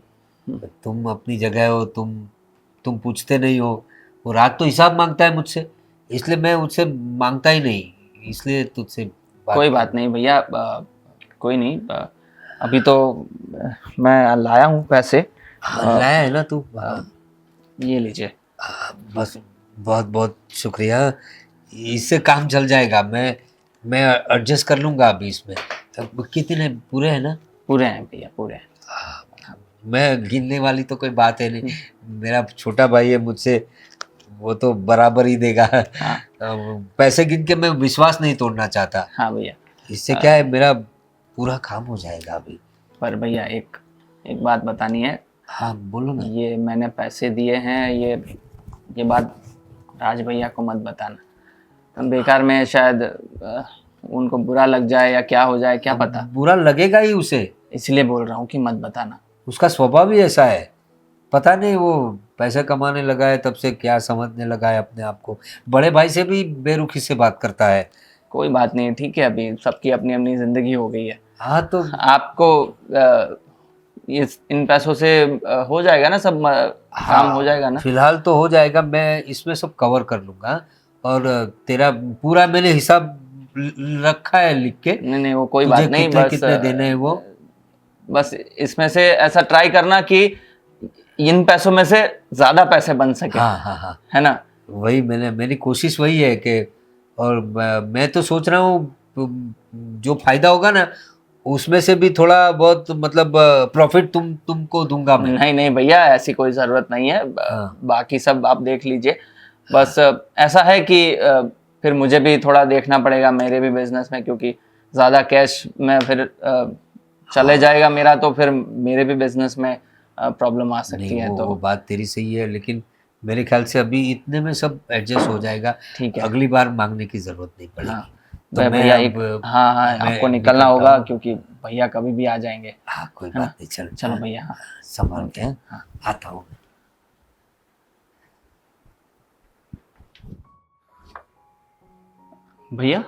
Speaker 2: तुम अपनी जगह हो, तुम पूछते नहीं हो। वो रात तो हिसाब मांगता है मुझसे, इसलिए मैं उससे मांगता ही नहीं, इसलिए तुझसे
Speaker 1: कोई बात नहीं भैया, कोई नहीं। अभी तो मैं लाया हूँ पैसे।
Speaker 2: हाँ, लाया है ना तू?
Speaker 1: ये लीजिए।
Speaker 2: बस, बहुत बहुत शुक्रिया। इससे काम चल जाएगा। मैं एडजस्ट कर लूँगा अभी इसमें। अब कितने पूरे हैं ना?
Speaker 1: पूरे हैं भैया, पूरे हैं।
Speaker 2: मैं गिनने वाली तो कोई बात है नहीं। मेरा छोटा भाई है मुझसे, वो तो बराबर ही देगा।
Speaker 1: हाँ।
Speaker 2: पैसे गिन के मैं विश्वास नहीं तोड़ना चाहता।
Speaker 1: हाँ भैया।
Speaker 2: इससे क्या है, मेरा पूरा काम हो जाएगा अभी।
Speaker 1: पर भैया, एक एक बात बतानी है।
Speaker 2: हाँ, बोलो ना।
Speaker 1: ये मैंने पैसे दिए हैं, ये बात राज भैया को मत बताना। बेकार में शायद उनको बुरा लग जाए या क्या हो जाए, क्या पता।
Speaker 2: बुरा लगेगा ही उसे,
Speaker 1: इसलिए बोल रहा हूँ कि मत बताना।
Speaker 2: उसका स्वभाव ही ऐसा है। पता नहीं वो पैसे कमाने लगा है तब से क्या समझने लगा है अपने आप को। बड़े भाई से भी बेरुखी से बात करता है।
Speaker 1: कोई बात नहीं, ठीक है, अभी सबकी अपनी अपनी जिंदगी हो गई है।
Speaker 2: हाँ, तो
Speaker 1: आपको इन पैसों से हो जाएगा ना, सब काम हो जाएगा ना?
Speaker 2: फिलहाल तो हो जाएगा। मैं इसमें सब कवर कर लूँगा। और तेरा पूरा मैंने हिसाब रखा है लिख के।
Speaker 1: नहीं नहीं, वो कोई
Speaker 2: तुझे
Speaker 1: बात नहीं,
Speaker 2: कितने
Speaker 1: बस
Speaker 2: कितने देने हैं वो
Speaker 1: बस इसमें से ऐसा ट्राई करना कि इन पैसों में से ज्यादा पैसे बन सके,
Speaker 2: हाँ हाँ हाँ,
Speaker 1: है ना?
Speaker 2: वही मेरी कोशिश वही है कि, और मैं तो सोच रहा हूँ जो फायदा होगा ना उसमें से भी थोड़ा बहुत मतलब प्रॉफिट तुमको दूंगा मैं।
Speaker 1: नहीं नहीं भैया, ऐसी कोई जरूरत नहीं है।
Speaker 2: हाँ।
Speaker 1: बाकी सब आप देख लीजिए। बस ऐसा है कि फिर मुझे भी थोड़ा देखना पड़ेगा मेरे भी बिजनेस में, क्योंकि ज्यादा कैश में फिर चले जाएगा मेरा, तो फिर मेरे भी बिजनेस में प्रॉब्लम आ सकती
Speaker 2: नहीं
Speaker 1: है।
Speaker 2: वो
Speaker 1: तो
Speaker 2: बात तेरी सही है, लेकिन मेरे ख्याल से अभी इतने में सब एडजस्ट हो जाएगा।
Speaker 1: ठीक है।
Speaker 2: अगली बार मांगने की जरूरत नहीं पड़ेगी।
Speaker 1: हाँ
Speaker 2: तो मैं
Speaker 1: भैया
Speaker 2: अब
Speaker 1: हाँ हाँ,
Speaker 2: मैं
Speaker 1: आपको निकलना
Speaker 2: निकलता
Speaker 1: होगा
Speaker 2: हूँ।
Speaker 1: क्योंकि भैया कभी भी आ जाएंगे।
Speaker 2: हाँ कोई
Speaker 1: है ना?
Speaker 2: बात नहीं, चल
Speaker 1: चलो भैया, हाँ
Speaker 2: संभाल के, हैं?
Speaker 1: हाँ।
Speaker 2: आता हूँ।
Speaker 1: भैया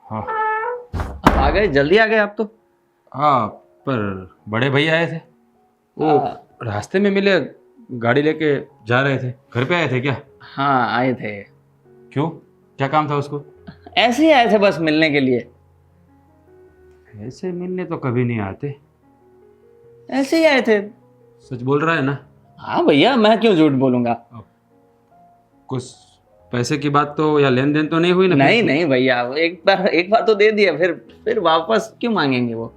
Speaker 4: हाँ
Speaker 1: आप आ गए, जल्दी आ गए आप तो।
Speaker 4: हाँ, पर बड़े भैया आए थे, वो रास्ते में मिले, गाड़ी लेके जा रहे थे। घर पे आए थे क्या?
Speaker 1: हाँ आए थे,
Speaker 4: क्यों, क्या काम था उसको?
Speaker 1: ऐसे ही आए थे बस मिलने के लिए।
Speaker 4: ऐसे मिलने तो कभी नहीं आते।
Speaker 1: ऐसे ही आए थे।
Speaker 4: सच बोल रहा है ना?
Speaker 1: हाँ भैया, मैं क्यों झूठ बोलूंगा।
Speaker 4: कुछ पैसे की बात तो या लेन देन तो नहीं हुई ना?
Speaker 1: नहीं नहीं भैया, एक बार तो दे दिया, फिर वापस क्यों मांगेंगे वो।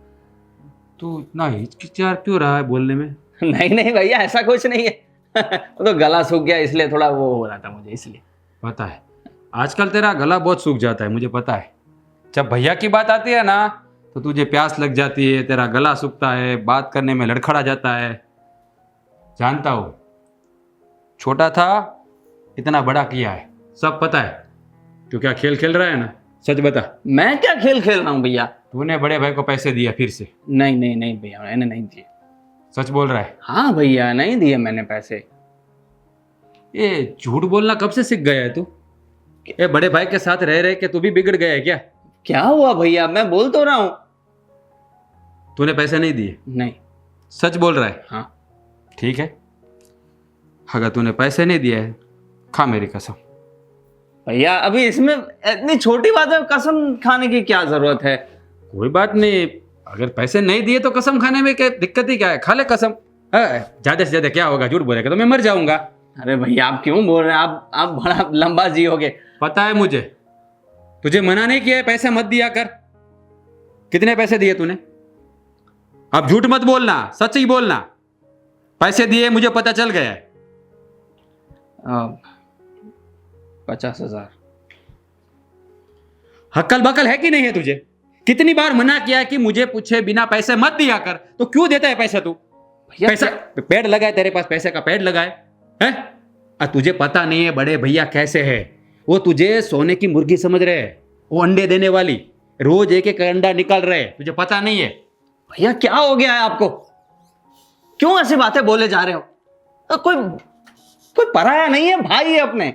Speaker 4: तू इतना हिचकिचार क्यों रहा है बोलने में?
Speaker 1: नहीं नहीं भैया, ऐसा कुछ नहीं है। वो तो गला सूख गया इसलिए थोड़ा वो हो रहा था मुझे, इसलिए।
Speaker 4: पता है, आजकल तेरा गला बहुत सूख जाता है, मुझे पता है। जब भैया की बात आती है ना तो तुझे प्यास लग जाती है, तेरा गला सूखता है, बात करने में लड़खड़ा जाता है। जानता हूँ, छोटा था इतना बड़ा किया है, सब पता है। तू क्या खेल खेल रहा है ना? सच बता।
Speaker 1: मैं क्या खेल खेल रहा हूँ भैया।
Speaker 4: तूने बड़े भाई को पैसे दिया फिर से?
Speaker 1: नहीं नहीं नहीं भैया, मैंने नहीं दिए।
Speaker 4: सच बोल रहा है?
Speaker 1: हाँ भैया, नहीं दिए मैंने पैसे।
Speaker 4: ये झूठ बोलना कब से सीख गया है तू? ये बड़े भाई के साथ रह रहे के तू भी बिगड़ गया है क्या?
Speaker 1: क्या हुआ भैया, मैं बोल तो रहा हूँ।
Speaker 4: तूने पैसे नहीं दिए?
Speaker 1: नहीं।
Speaker 4: सच बोल रहा है?
Speaker 1: हाँ
Speaker 4: ठीक है, अगर तूने पैसे नहीं दिए है, खा मेरी कसम।
Speaker 1: भैया, अभी इसमें इतनी छोटी बात है, कसम खाने की क्या जरूरत है।
Speaker 4: कोई बात नहीं, अगर पैसे नहीं दिए तो कसम खाने में क्या दिक्कत ही क्या है? खा ले कसम। ज्यादा से ज्यादा क्या होगा, झूठ बोलेगा तो मैं मर जाऊंगा।
Speaker 1: अरे भैया, आप क्यों बोल रहे हैं? आप बड़ा लंबा जियोगे।
Speaker 4: पता है मुझे, तुझे मना नहीं किया है पैसे मत दिया कर। कितने पैसे दिए तूने? अब झूठ मत बोलना, सच ही बोलना। पैसे दिए, मुझे पता चल गया है।
Speaker 1: 50,000।
Speaker 4: हक्कल बकल है कि नहीं है तुझे? कितनी बार मना किया है कि मुझे पूछे बिना पैसे मत दिया कर, तो क्यों देता है पैसा तू?
Speaker 1: भैया
Speaker 4: पैसा पेड़ लगाए, तेरे पास पैसे का पेड़ लगाए हैं? तुझे पता नहीं है बड़े भैया कैसे है? वो तुझे सोने की मुर्गी समझ रहे हैं, वो अंडे देने वाली, रोज एक एक अंडा निकाल रहे हैं, तुझे पता नहीं है?
Speaker 1: भैया, क्या हो गया है आपको? क्यों ऐसी बातें बोले जा रहे हो? कोई पराया नहीं है, भाई है अपने।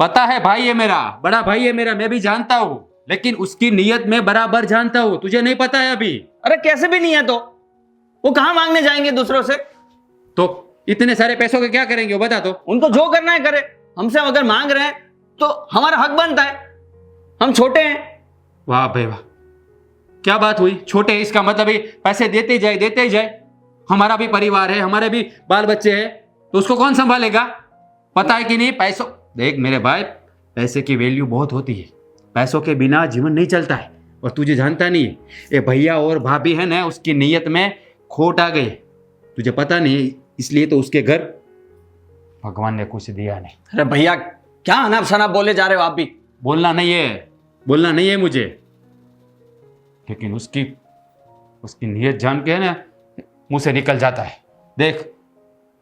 Speaker 4: पता है, भाई है मेरा, बड़ा भाई है मेरा, मैं भी जानता हूं, लेकिन उसकी नीयत मैं बराबर जानता हूं, तुझे नहीं पता है अभी।
Speaker 1: अरे कैसे भी नहीं है तो वो कहां मांगने जाएंगे दूसरों से?
Speaker 4: तो इतने सारे पैसों के क्या करेंगे वो बता। तो
Speaker 1: उनको जो करना है करे, हमसे अगर मांग रहे हैं तो हमारा हक बनता है, हम छोटे हैं।
Speaker 4: वाह भाई वाह, क्या बात हुई? छोटे इसका मतलब ही पैसे देते ही जाए, देते ही जाए। हमारा भी परिवार है, हमारे भी बाल बच्चे हैं, तो उसको कौन संभालेगा? पता है कि नहीं? पैसों, देख मेरे भाई, पैसे की वैल्यू बहुत होती है, पैसों के बिना जीवन नहीं चलता है, और तुझे जानता नहीं है। ये भैया और भाभी है ना, उसकी नीयत में खोट आ गई, तुझे पता नहीं, इसलिए तो उसके घर भगवान ने कुछ दिया नहीं।
Speaker 1: अरे भैया, क्या अनाप शनाप बोले जा रहे हो आप भी?
Speaker 4: बोलना नहीं है, बोलना नहीं है मुझे, लेकिन उसकी नीयत जान के है ना मुंह से निकल जाता है। देख,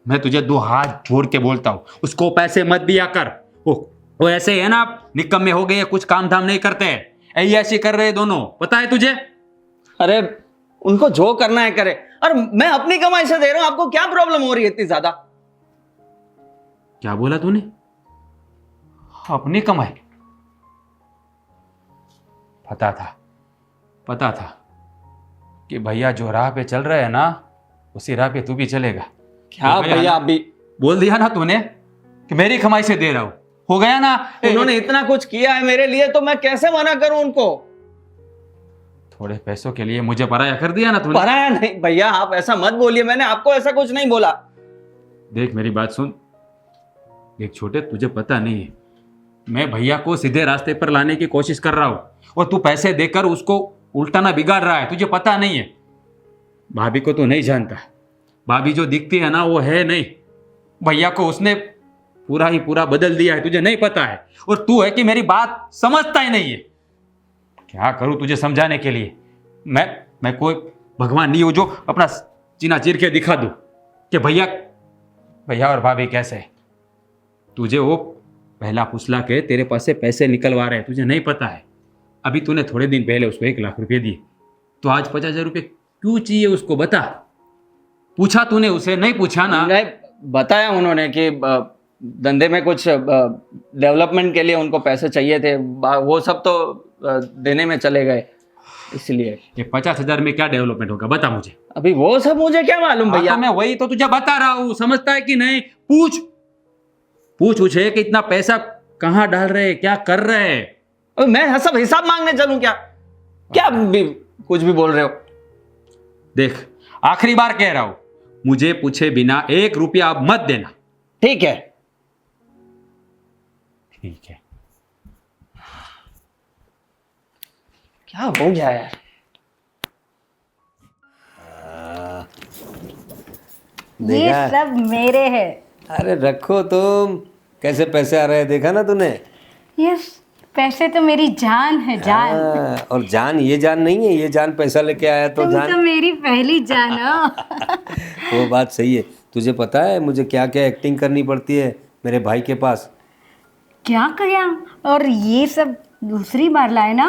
Speaker 4: मैं तुझे 2 हाथ जोड़ के बोलता हूं, उसको पैसे मत दिया कर। वो ऐसे है ना, निकम्मे हो गए, कुछ काम धाम नहीं करते, ऐसे कर रहे दोनों, पता है तुझे?
Speaker 1: अरे उनको जो करना है करे, और मैं अपनी कमाई से दे रहा हूं, आपको क्या प्रॉब्लम हो रही है इतनी ज्यादा?
Speaker 4: क्या बोला तूने? अपनी कमाई? पता था कि भैया जो राह पे चल रहे हैं ना, उसी राह पे तू भी चलेगा।
Speaker 1: क्या
Speaker 4: हो गया
Speaker 1: भैया,
Speaker 4: ना?
Speaker 1: आप भी
Speaker 4: बोल दिया ना तूने कि मेरी कमाई से दे रहा हूं, हो गया ना?
Speaker 1: उन्होंने इतना कुछ किया है मेरे लिए, तो मैं कैसे मना करूं उनको?
Speaker 4: थोड़े पैसों के लिए मुझे पराया कर दिया ना तूने।
Speaker 1: पराया नहीं भैया, आप ऐसा मत बोलिए, मैंने आपको ऐसा कुछ नहीं बोला।
Speaker 4: देख मेरी बात सुन, देख छोटे, तुझे पता नहीं है, मैं भैया को सीधे रास्ते पर लाने की कोशिश कर रहा हूँ और तू पैसे देकर उसको उल्टा ना बिगाड़ रहा है। तुझे पता नहीं है, भाभी को तू नहीं जानता। भाभी जो दिखती है ना वो है नहीं, भैया को उसने पूरा ही पूरा बदल दिया है, तुझे नहीं पता है। और तू है कि मेरी बात समझता ही नहीं है। क्या करूं तुझे समझाने के लिए? मैं कोई भगवान नहीं हूं जो अपना सीना चीर के दिखा दूं कि भैया और भाभी कैसे है। तुझे वो पहला फुसला के तेरे पास से पैसे निकलवा रहे हैं, तुझे नहीं पता है। अभी तूने थोड़े दिन पहले उसको 1 लाख रुपए दिए, तो आज 50,000 रुपये क्यों चाहिए उसको, बता। पूछा तूने उसे? नहीं पूछा ना।
Speaker 1: नहीं बताया उन्होंने कि धंधे में कुछ डेवलपमेंट के लिए उनको पैसे चाहिए थे, वो सब तो देने में चले गए, इसलिए।
Speaker 4: ये 50,000 में क्या डेवलपमेंट होगा, बता मुझे।
Speaker 1: अभी वो सब मुझे क्या मालूम
Speaker 4: हाँ,
Speaker 1: भैया।
Speaker 4: तो मैं वही तो तुझे बता रहा हूँ, समझता है कि नहीं? पूछ उसे कि इतना पैसा कहाँ डाल रहे, क्या कर रहे हैं।
Speaker 1: और मैं सब हिसाब मांगने चलूं क्या? क्या कुछ भी बोल रहे हो।
Speaker 4: देख आखिरी बार कह रहा हूं, मुझे पूछे बिना 1 रुपया अब मत देना।
Speaker 1: ठीक है।
Speaker 4: ठीक है।
Speaker 1: क्या हो गया यार?
Speaker 5: ये
Speaker 2: देखा?
Speaker 5: सब मेरे है।
Speaker 2: अरे रखो तुम, कैसे पैसे आ रहे हैं, देखा ना तूने?
Speaker 5: ये पैसे तो मेरी जान है, जान।
Speaker 2: हाँ, और जान ये जान नहीं है, ये जान पैसा लेके आया तो
Speaker 5: तुम
Speaker 2: जान।
Speaker 5: तो मेरी पहली जान हो।
Speaker 2: वो बात सही है। तुझे पता है मुझे क्या क्या एक्टिंग करनी पड़ती है मेरे भाई के पास?
Speaker 5: क्या किया? और ये सब दूसरी बार लाए ना?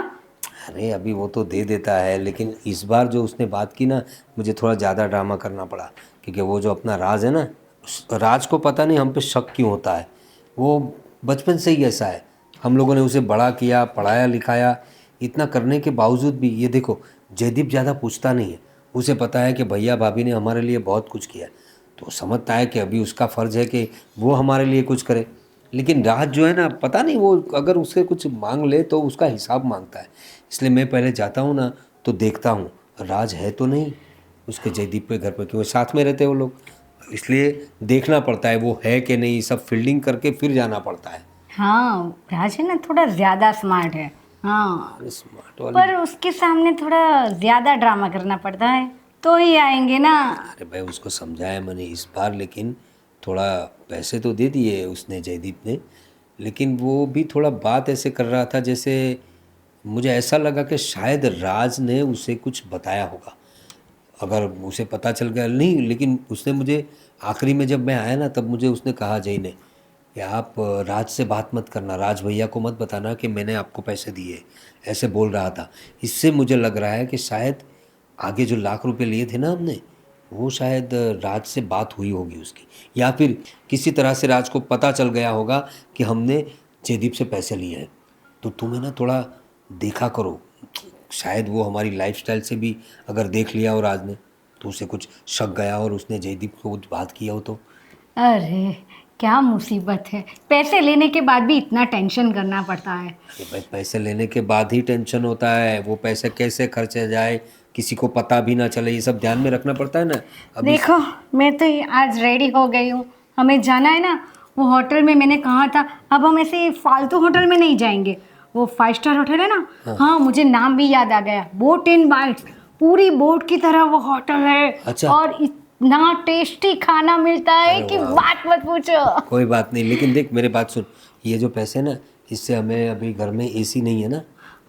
Speaker 2: अरे अभी वो तो दे देता है, लेकिन इस बार जो उसने बात की ना, मुझे थोड़ा ज़्यादा ड्रामा करना पड़ा। क्योंकि वो जो अपना राज है ना, उस राज को पता नहीं हम पे शक क्यों होता है। वो बचपन से ही ऐसा है। हम लोगों ने उसे बड़ा किया, पढ़ाया लिखाया, इतना करने के बावजूद भी ये देखो, जयदीप ज़्यादा पूछता नहीं है। उसे पता है कि भैया भाभी ने हमारे लिए बहुत कुछ किया, तो समझता है कि अभी उसका फ़र्ज़ है कि वो हमारे लिए कुछ करे। लेकिन राज जो है ना, पता नहीं वो अगर उससे कुछ मांग ले तो उसका हिसाब मांगता है। इसलिए मैं पहले जाता हूँ ना तो देखता हूँ राज है तो नहीं उसके जयदीप के घर पर, क्योंकि साथ में रहते हैं वो लोग, इसलिए देखना पड़ता है वो है कि नहीं, सब फील्डिंग करके फिर जाना पड़ता है।
Speaker 5: हाँ, राज है ना थोड़ा ज़्यादा स्मार्ट है। हाँ,
Speaker 2: अरे स्मार्ट वाली।
Speaker 5: पर उसके सामने थोड़ा ज़्यादा ड्रामा करना पड़ता है तो ही आएंगे ना।
Speaker 2: अरे भाई उसको समझाया मैंने इस बार, लेकिन थोड़ा पैसे तो दे दिए उसने, जयदीप ने, लेकिन वो भी थोड़ा बात ऐसे कर रहा था जैसे मुझे ऐसा लगा कि शायद राज ने उसे कुछ बताया होगा। अगर उसे पता चल गया नहीं, लेकिन उसने मुझे आखिरी में जब मैं आया ना तब मुझे उसने कहा, जय ने, कि आप राज से बात मत करना, राज भैया को मत बताना कि मैंने आपको पैसे दिए, ऐसे बोल रहा था। इससे मुझे लग रहा है कि शायद आगे जो 1 लाख रुपए लिए थे ना हमने, वो शायद राज से बात हुई होगी उसकी, या फिर किसी तरह से राज को पता चल गया होगा कि हमने जयदीप से पैसे लिए हैं। तो तुम्हें ना थोड़ा देखा करो, शायद वो हमारी लाइफस्टाइल से भी अगर देख लिया हो राज ने तो उसे कुछ शक गया और उसने जयदीप को कुछ बात किया हो तो।
Speaker 5: अरे क्या मुसीबत है, पैसे लेने के बाद भी इतना टेंशन करना पड़ता है।
Speaker 2: अरे भाई पैसे लेने के बाद ही टेंशन होता है, वो पैसे कैसे खर्चे जाए किसी को पता भी ना चले, ये सब ध्यान में रखना पड़ता है ना। अभी
Speaker 5: देखो मैं तो आज रेडी हो गई हूँ, हमें जाना है ना वो होटल में, मैंने कहा था। अब हम ऐसे फालतू होटल में नहीं जाएंगे, वो 5 स्टार होटल है ना। हाँ, मुझे नाम भी याद आ गया, बोट इन बाइट्स, पूरी बोट की तरह वो होटल है।
Speaker 2: अच्छा।
Speaker 5: और इतना टेस्टी खाना मिलता है कि बात मत पूछो।
Speaker 2: कोई बात नहीं, लेकिन देख मेरे बात सुन, ये जो पैसे ना, इससे हमें अभी घर में एसी नहीं है ना,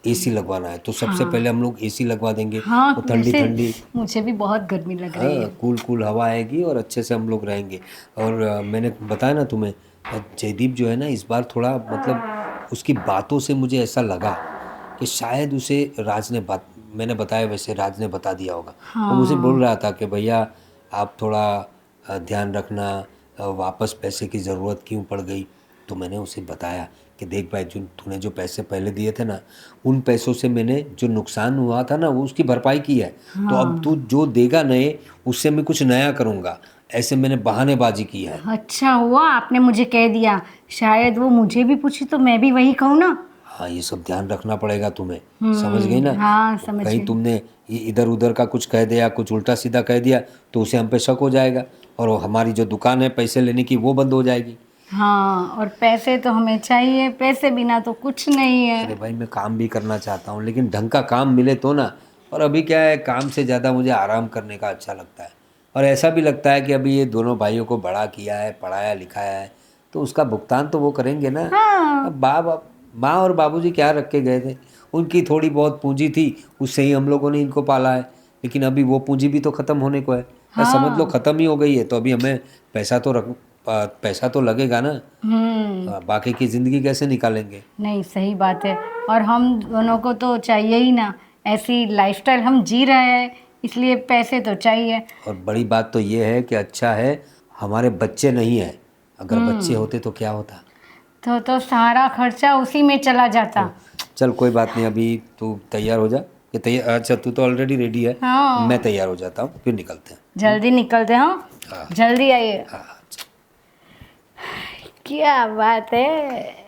Speaker 2: एसी लगवाना है, तो सबसे पहले हम लोग एसी लगवा देंगे।
Speaker 5: हाँ,
Speaker 2: वो ठंडी
Speaker 5: वैसे
Speaker 2: ठंडी,
Speaker 5: मुझे भी बहुत गर्मी लग रही है।
Speaker 2: हाँ कूल कूल हवा आएगी और अच्छे से हम लोग रहेंगे। और मैंने बताया ना तुम्हें, जयदीप जो है ना इस बार थोड़ा मतलब उसकी बातों से मुझे ऐसा लगा कि शायद उसे राज ने बात, मैंने बताया वैसे राज ने बता दिया होगा। वो मुझे बोल रहा था कि भैया आप थोड़ा ध्यान रखना, वापस पैसे की ज़रूरत क्यों पड़ गई। तो मैंने उसे बताया कि देख भाई, जो तूने जो पैसे पहले दिए थे ना, उन पैसों से मैंने जो नुकसान हुआ था ना वो उसकी भरपाई की है। तो अब तू जो देगा नए, उससे मैं कुछ नया करूँगा, ऐसे मैंने बहानेबाजी की है।
Speaker 5: अच्छा हुआ आपने मुझे कह दिया, शायद वो मुझे भी पूछी तो मैं भी वही कहूँ ना।
Speaker 2: हाँ ये सब ध्यान रखना पड़ेगा तुम्हें, समझ गई ना?
Speaker 3: हाँ समझ
Speaker 2: कहीं
Speaker 3: गई।
Speaker 2: तुमने इधर उधर का कुछ कह दिया, कुछ उल्टा सीधा कह दिया तो उसे हम पे शक हो जाएगा, और वो हमारी जो दुकान है पैसे लेने की वो बंद हो जाएगी।
Speaker 3: हाँ, और पैसे तो हमें चाहिए, पैसे बिना तो कुछ नहीं
Speaker 2: अरे
Speaker 3: है।
Speaker 2: भाई मैं काम भी करना चाहता हूँ, लेकिन ढंग का काम मिले तो ना। और अभी क्या है, काम से ज़्यादा मुझे आराम करने का अच्छा लगता है। और ऐसा भी लगता है कि अभी ये दोनों भाइयों को बड़ा किया है, पढ़ाया लिखाया है, तो उसका भुगतान तो वो करेंगे ना।
Speaker 3: हाँ।
Speaker 2: अब माँ और बाबूजी क्या रख के गए थे, उनकी थोड़ी बहुत पूंजी थी, उससे ही हम लोगों ने इनको पाला है। लेकिन अभी वो पूंजी भी तो ख़त्म होने को है। समझ लो ख़त्म ही हो गई है, तो अभी हमें पैसा तो लगेगा ना। बाकी की ज़िंदगी कैसे निकालेंगे?
Speaker 3: नहीं सही बात है, और हम दोनों को तो चाहिए ही ना, ऐसी लाइफस्टाइल हम जी रहे हैं, इसलिए पैसे तो चाहिए।
Speaker 2: और बड़ी बात तो ये है कि अच्छा है हमारे बच्चे नहीं है, अगर बच्चे होते तो क्या होता।
Speaker 3: तो सारा खर्चा उसी में चला जाता।
Speaker 2: चल कोई बात नहीं, अभी तू तैयार हो जा। ये तैयार, अच्छा तू तो ऑलरेडी रेडी है।
Speaker 3: हाँ।
Speaker 2: मैं तैयार हो जाता हूँ, फिर निकलते हैं।
Speaker 3: जल्दी निकलते हैं। हाँ, जल्दी आइए।
Speaker 2: हाँ।
Speaker 3: क्या बात है।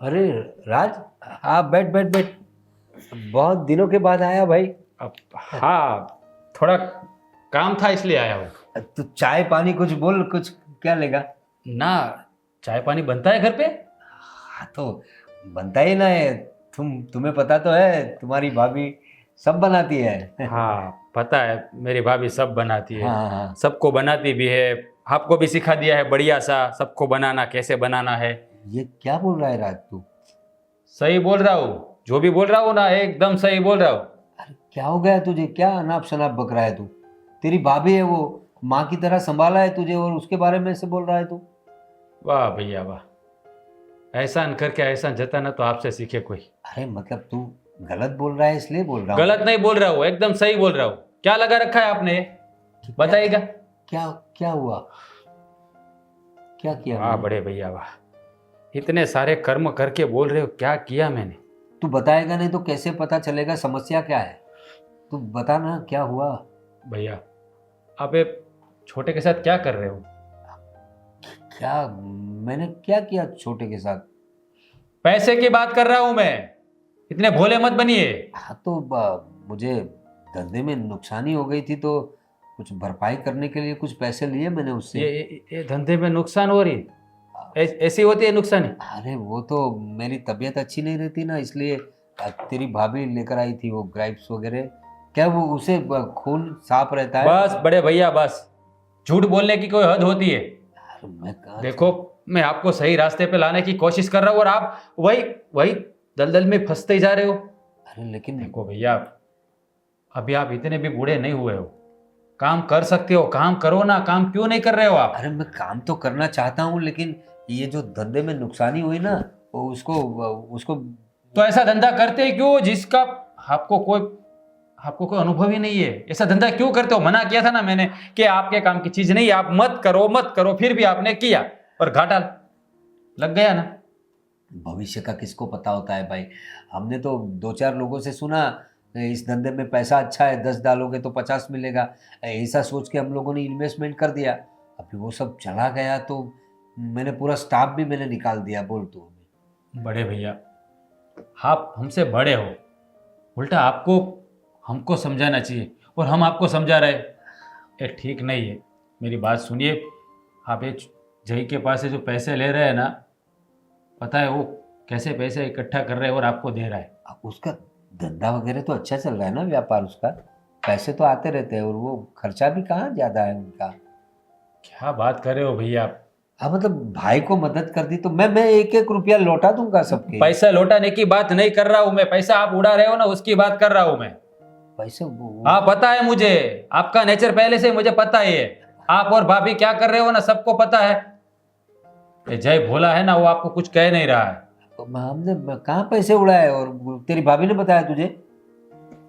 Speaker 2: अरे राज, हाँ बैठ बैठ बैठ, बहुत दिनों के बाद आया भाई।
Speaker 4: अब हाँ, थोड़ा काम था इसलिए आया हूँ।
Speaker 2: तू चाय पानी कुछ बोल, कुछ क्या लेगा?
Speaker 4: ना, चाय पानी बनता है घर पे?
Speaker 2: हाँ तो बनता ही ना है, तुम्हें पता तो है, तुम्हारी भाभी सब बनाती है।
Speaker 4: हाँ पता है, मेरी भाभी सब बनाती है।
Speaker 2: हाँ हाँ।
Speaker 4: सबको बनाती भी है, आपको भी सिखा दिया है बढ़िया सा सबको बनाना कैसे बनाना है।
Speaker 2: ये क्या बोल रहा है राज तू?
Speaker 4: सही बोल रहा हूँ, जो भी बोल रहा हूँ ना एकदम सही बोल रहा हूँ।
Speaker 2: अरे क्या हो गया तुझे, क्या अनाप शनाप बक रहा है तू? तेरी भाभी है, वो माँ की तरह संभाला है तुझे, और उसके बारे में से बोल रहा है तू?
Speaker 4: वाह भैया वाह, एहसान करके एहसान जताना तो आपसे सीखे कोई।
Speaker 2: अरे मतलब तू गलत बोल रहा है इसलिए बोल रहा हूँ।
Speaker 4: गलत नहीं बोल रहा हूँ, एकदम सही बोल रहा हूँ। क्या लगा रखा है आपने, बताइएगा।
Speaker 2: क्या क्या हुआ, क्या किया
Speaker 4: वाह
Speaker 2: मैंने?
Speaker 4: बड़े भैया वाह, इतने सारे कर्म करके बोल रहे हो, क्या किया मैंने?
Speaker 2: तू बताएगा नहीं तो कैसे पता चलेगा समस्या क्या है? तू बता ना क्या हुआ।
Speaker 4: भैया आप ये छोटे के साथ क्या कर रहे हो?
Speaker 2: क्या मैंने क्या किया छोटे के साथ?
Speaker 4: पैसे की बात कर रहा हूं मैं, इतने भोले मत बनिए।
Speaker 2: हाँ तो मुझे धंधे में नुकसानी हो गई थी, तो कुछ भरपाई करने के लिए कुछ पैसे लिए मैंने उससे।
Speaker 4: ये धंधे में नुकसान हो रही, ऐसी होती है नुकसानी?
Speaker 2: अरे वो तो मेरी तबीयत अच्छी नहीं रहती ना, इसलिए तेरी भाभी लेकर आई थी वो ग्राइप्स वगैरह। क्या वो उसे खून साफ रहता है?
Speaker 4: बस बड़े भैया बस, झूठ बोलने की कोई हद होती है।
Speaker 2: अरे मैं कहाँ।
Speaker 4: देखो मैं आपको सही रास्ते पे लाने की कोशिश कर रहा हूँ और आप वही वही दलदल में फंसते ही जा रहे हो।
Speaker 2: अरे लेकिन
Speaker 4: देखो भैया, अभी आप इतने भी बूढ़े नहीं हुए हो, काम कर सकते हो, काम करो ना। काम क्यों नहीं कर रहे हो आप?
Speaker 2: अरे मैं काम तो करना चाहता हूँ, लेकिन ये जो धंधे में नुकसानी हुई ना, वो उसको उसको
Speaker 4: तो ऐसा धंधा करते क्यों जिसका आपको कोई अनुभव ही नहीं है? ऐसा धंधा क्यों करते हो? मना किया था ना मैंने कि आपके काम की चीज नहीं, आप मत करो मत करो, फिर भी आपने किया और घाटा लग गया ना।
Speaker 2: भविष्य का किसको पता होता है भाई। हमने तो दो चार लोगों से सुना, इस धंधे में पैसा अच्छा है, 10 डालोगे तो 50 मिलेगा, ऐसा सोच के हम लोगों ने इन्वेस्टमेंट कर दिया। अभी वो सब चला गया तो मैंने पूरा स्टाफ भी मैंने निकाल दिया। बोल तू।
Speaker 4: बड़े भैया आप हमसे बड़े हो, उल्टा आपको हमको समझाना चाहिए और हम आपको समझा रहे, ये ठीक नहीं है। मेरी बात सुनिए, आप ये जय के पास से जो पैसे ले रहे हैं ना, पता है वो कैसे पैसे इकट्ठा कर रहे हैं और आपको दे रहा है।
Speaker 2: अब उसका धंधा वगैरह तो अच्छा चल रहा है ना, व्यापार उसका, पैसे तो आते रहते हैं, और वो खर्चा भी कहाँ ज़्यादा है उनका।
Speaker 4: क्या बात कर रहे हो भैया आप?
Speaker 2: हाँ मतलब भाई को मदद कर दी तो मैं 1-1 रुपया लौटा दूंगा सबके।
Speaker 4: पैसा लौटाने की बात नहीं कर रहा हूं मैं, पैसा आप उड़ा रहे हो ना उसकी बात कर रहा हूं मैं।
Speaker 2: पैसे
Speaker 4: हाँ पता है मुझे, आपका नेचर पहले से मुझे पता ही है। आप और भाभी क्या कर रहे हो ना सबको पता है। ये जय भोला है ना, वो आपको कुछ कह नहीं रहा है।
Speaker 2: हमने कहाँ पैसे उड़ाए, और तेरी भाभी ने बताया तुझे?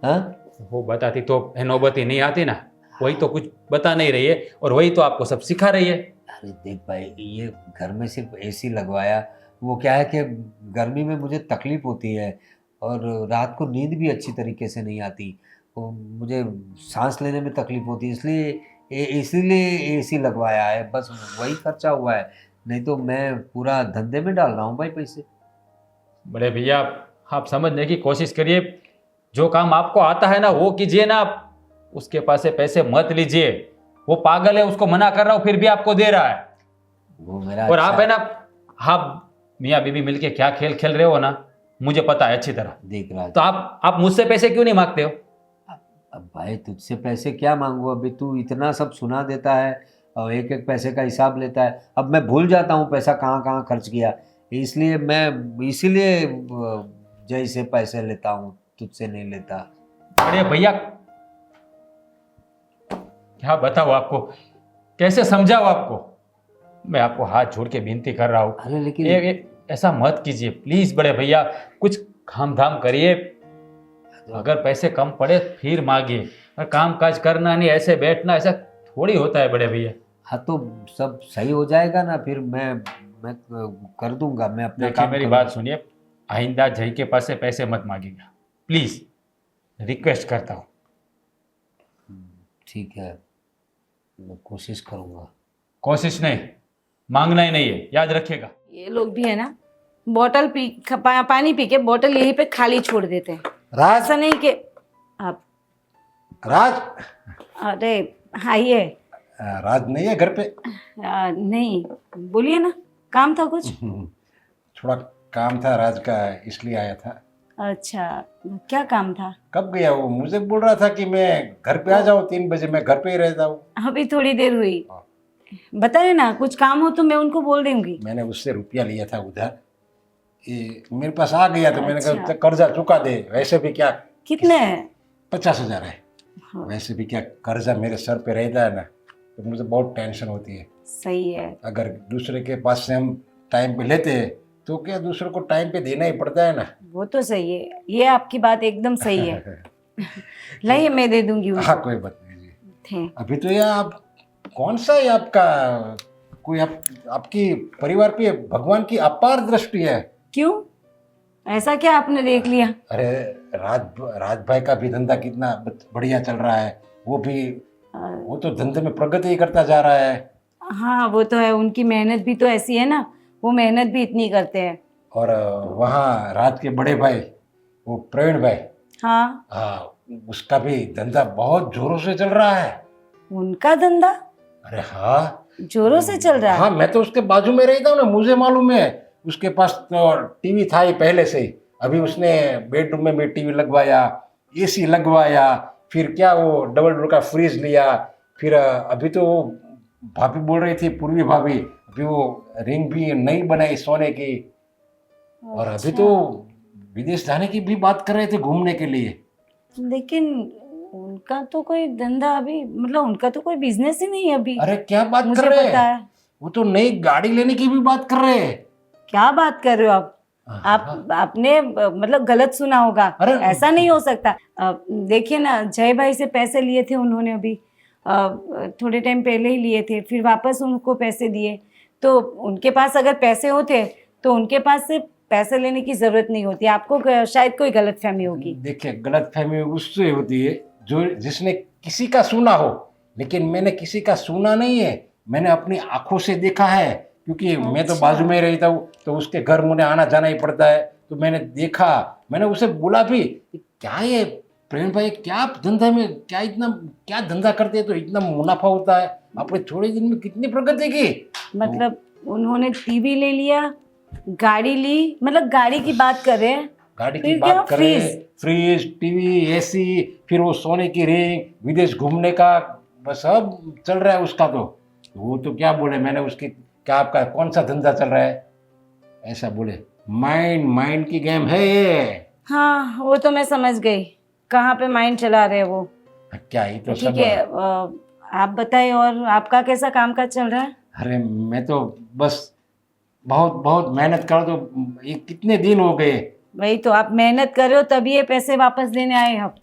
Speaker 2: हाँ
Speaker 4: वो बताती तो नौबत ही नहीं आती ना, वही तो कुछ बता नहीं रही है और वही तो आपको सब सिखा रही है।
Speaker 2: अरे देख भाई, ये घर में सिर्फ एसी लगवाया, वो क्या है कि गर्मी में मुझे तकलीफ होती है और रात को नींद भी अच्छी तरीके से नहीं आती, वो मुझे सांस लेने में तकलीफ होती है, इसलिए इसीलिए एसी लगवाया है, बस वही खर्चा हुआ है। नहीं तो मैं पूरा धंधे में डाल रहा हूँ भाई पैसे।
Speaker 4: बड़े भैया आप समझने की कोशिश करिए, जो काम आपको आता है ना वो कीजिए ना आप, उसके पास से पैसे मत लीजिए। वो पागल है, उसको मना कर रहा हूँ फिर भी आपको दे रहा है।
Speaker 2: वो मेरा
Speaker 4: और आप
Speaker 2: अच्छा
Speaker 4: है ना, आप मियाँ बीवी मिलके क्या खेल खेल रहे हो ना, मुझे पता है अच्छी तरह।
Speaker 2: देख रहा है।
Speaker 4: तो आप मुझसे पैसे क्यों नहीं मांगते हो?
Speaker 2: अब भाई तुझसे पैसे क्या मांगू, अभी तू इतना सब सुना देता है और एक एक पैसे का हिसाब लेता है। अब मैं भूल जाता हूँ पैसा कहाँ कहाँ खर्च किया, इसलिए मैं इसीलिए जय से पैसे लेता हूँ, तुझसे नहीं लेता।
Speaker 4: अरे भैया क्या बताओ आपको, कैसे समझाओ आपको? मैं आपको हाथ जोड़ के विनती कर रहा हूँ,
Speaker 2: अरे लेकिन
Speaker 4: ऐसा मत कीजिए प्लीज बड़े भैया, कुछ काम धाम करिए। अगर पैसे कम पड़े फिर मांगिए, और काम काज करना नहीं, ऐसे बैठना ऐसा थोड़ी होता है बड़े भैया।
Speaker 2: हाँ तो सब सही हो जाएगा ना, फिर मैं कर दूंगा, मैं अपना
Speaker 4: देखिए
Speaker 2: काम
Speaker 4: मेरी
Speaker 2: करूंगा।
Speaker 4: बात सुनिए, आइंदा जय के पास से पैसे मत मांगिएगा प्लीज, रिक्वेस्ट करता हूँ।
Speaker 2: ठीक है, मैं कोशिश करूंगा।
Speaker 4: कोशिश नहीं, मांगना ही नहीं है, याद रखिएगा।
Speaker 5: ये लोग भी है ना, बोतल पानी पी के बोतल यहीं पे खाली छोड़ देते हैं।
Speaker 6: राज,
Speaker 5: ऐसा नहीं कि आप,
Speaker 6: राज,
Speaker 5: अरे आइए।
Speaker 6: राज नहीं है घर पे?
Speaker 5: नहीं, बोलिए ना, काम था कुछ?
Speaker 6: थोड़ा काम था राज का, इसलिए आया था।
Speaker 5: अच्छा, क्या काम था?
Speaker 6: कब गया वो? मुझे बोल रहा था कि मैं घर पे आ जाऊँ 3 बजे, मैं घर पे ही रहता हूँ।
Speaker 5: अभी थोड़ी देर हुई। बताए ना, कुछ काम हो तो मैं उनको बोल दूंगी।
Speaker 6: मैंने उससे रुपया लिया था उधार, ये मेरे पास आ गया तो मैंने कहा
Speaker 5: अच्छा।
Speaker 6: कर्जा चुका दे। वैसे भी क्या
Speaker 5: कितने हैं?
Speaker 6: 50,000 है।
Speaker 5: हाँ।
Speaker 6: वैसे भी क्या कर्जा मेरे सर पे रहता है ना, तो मुझे बहुत टेंशन होती है।
Speaker 5: सही है।
Speaker 6: अगर दूसरे के पास से हम टाइम पे लेते हैं तो क्या दूसरे को टाइम पे देना ही पड़ता है ना।
Speaker 5: वो तो सही है, ये आपकी बात एकदम सही है। लाइए, मैं दे दूंगी
Speaker 6: हाँ
Speaker 5: उनको।
Speaker 6: कोई बात नहीं जी।
Speaker 5: थे।
Speaker 6: अभी तो यह आप कौन सा है आपका, कोई आपकी परिवार पे भगवान की अपार दृष्टि है।
Speaker 5: क्यों, ऐसा क्या आपने देख लिया?
Speaker 6: अरे राज भाई का भी धंधा कितना बढ़िया चल रहा है, वो तो धंधे में प्रगति ही करता जा रहा है।
Speaker 5: हाँ वो तो है, उनकी मेहनत भी तो ऐसी है ना, वो मेहनत भी इतनी करते हैं।
Speaker 6: और वहाँ राज के बड़े भाई वो प्रवीण भाई,
Speaker 5: हाँ,
Speaker 6: हाँ उसका भी धंधा बहुत जोरों से चल रहा है।
Speaker 5: उनका धंधा
Speaker 6: अरे हाँ,
Speaker 5: जोरों से चल रहा है।
Speaker 6: हाँ मैं तो उसके बाजू में रहता हूँ ना, मुझे मालूम है। उसके पास तो टीवी था ही पहले से ही, अभी उसने बेडरूम में भी टीवी लगवाया, एसी लगवाया, फिर क्या वो डबल डोर का फ्रिज लिया, फिर अभी तो वो भाभी बोल रही थी, पूर्वी भाभी, अभी वो रिंग भी नई बनाई सोने की। और अभी तो विदेश जाने की भी बात कर रहे थे घूमने के लिए।
Speaker 5: लेकिन उनका तो कोई धंधा अभी, मतलब उनका तो कोई बिजनेस ही नहीं है अभी।
Speaker 6: अरे क्या बात
Speaker 5: मुझे
Speaker 6: कर रहे
Speaker 5: पता
Speaker 6: हैं,
Speaker 5: है।
Speaker 6: वो तो नई गाड़ी लेने की भी बात कर रहे हैं।
Speaker 5: क्या बात कर रहे हो आप आपने मतलब गलत सुना होगा।
Speaker 6: अरे
Speaker 5: ऐसा नहीं हो सकता। देखिए ना, जय भाई से पैसे लिए थे उन्होंने अभी थोड़े टाइम पहले ही लिए थे, फिर वापस उनको पैसे दिए। तो उनके पास अगर पैसे होते तो उनके पास से पैसे लेने की जरूरत नहीं होती। आपको शायद कोई गलतफहमी होगी।
Speaker 6: देखिए गलतफहमी उससे होती है जो जिसने किसी का सुना हो, लेकिन मैंने किसी का सुना नहीं है, मैंने अपनी आंखों से देखा है। क्योंकि मैं तो
Speaker 5: अच्छा।
Speaker 6: बाजू में ही रहता हूँ, तो उसके घर मुझे आना जाना ही पड़ता है। तो मैंने देखा, मैंने उसे बोला भी, क्या ये प्रेम भाई क्या धंधा में क्या धंधा करते हैं तो इतना मुनाफा होता है, आपने थोड़े दिन में कितनी प्रगति की।
Speaker 5: मतलब उन्होंने टीवी ले लिया, गाड़ी ली, मतलब गाड़ी की बात कर रहे हैं।
Speaker 6: गाड़ी की
Speaker 5: फिर क्या,
Speaker 6: बात करें, फ्रिज, टीवी, एसी, फिर वो सोने की रिंग, विदेश घूमने का, बस सब चल रहा है उसका। तो वो तो क्या बोले, मैंने उसकी क्या आपका कौन सा धंधा चल रहा है ऐसा बोले। माइंड की गेम है ये।
Speaker 5: हाँ वो तो मैं समझ गई, कहाँ पे माइंड चला रहे हैं वो।
Speaker 6: क्या ही तो
Speaker 5: ठीक
Speaker 6: सब।
Speaker 5: है, आप बताइए और आपका कैसा कामकाज चल रहा है?
Speaker 6: अरे मैं तो बस बहुत बहुत मेहनत कर, तो ये कितने दिन हो गए।
Speaker 5: वही तो, आप मेहनत कर रहे हो तभी ये पैसे वापस देने आए हम,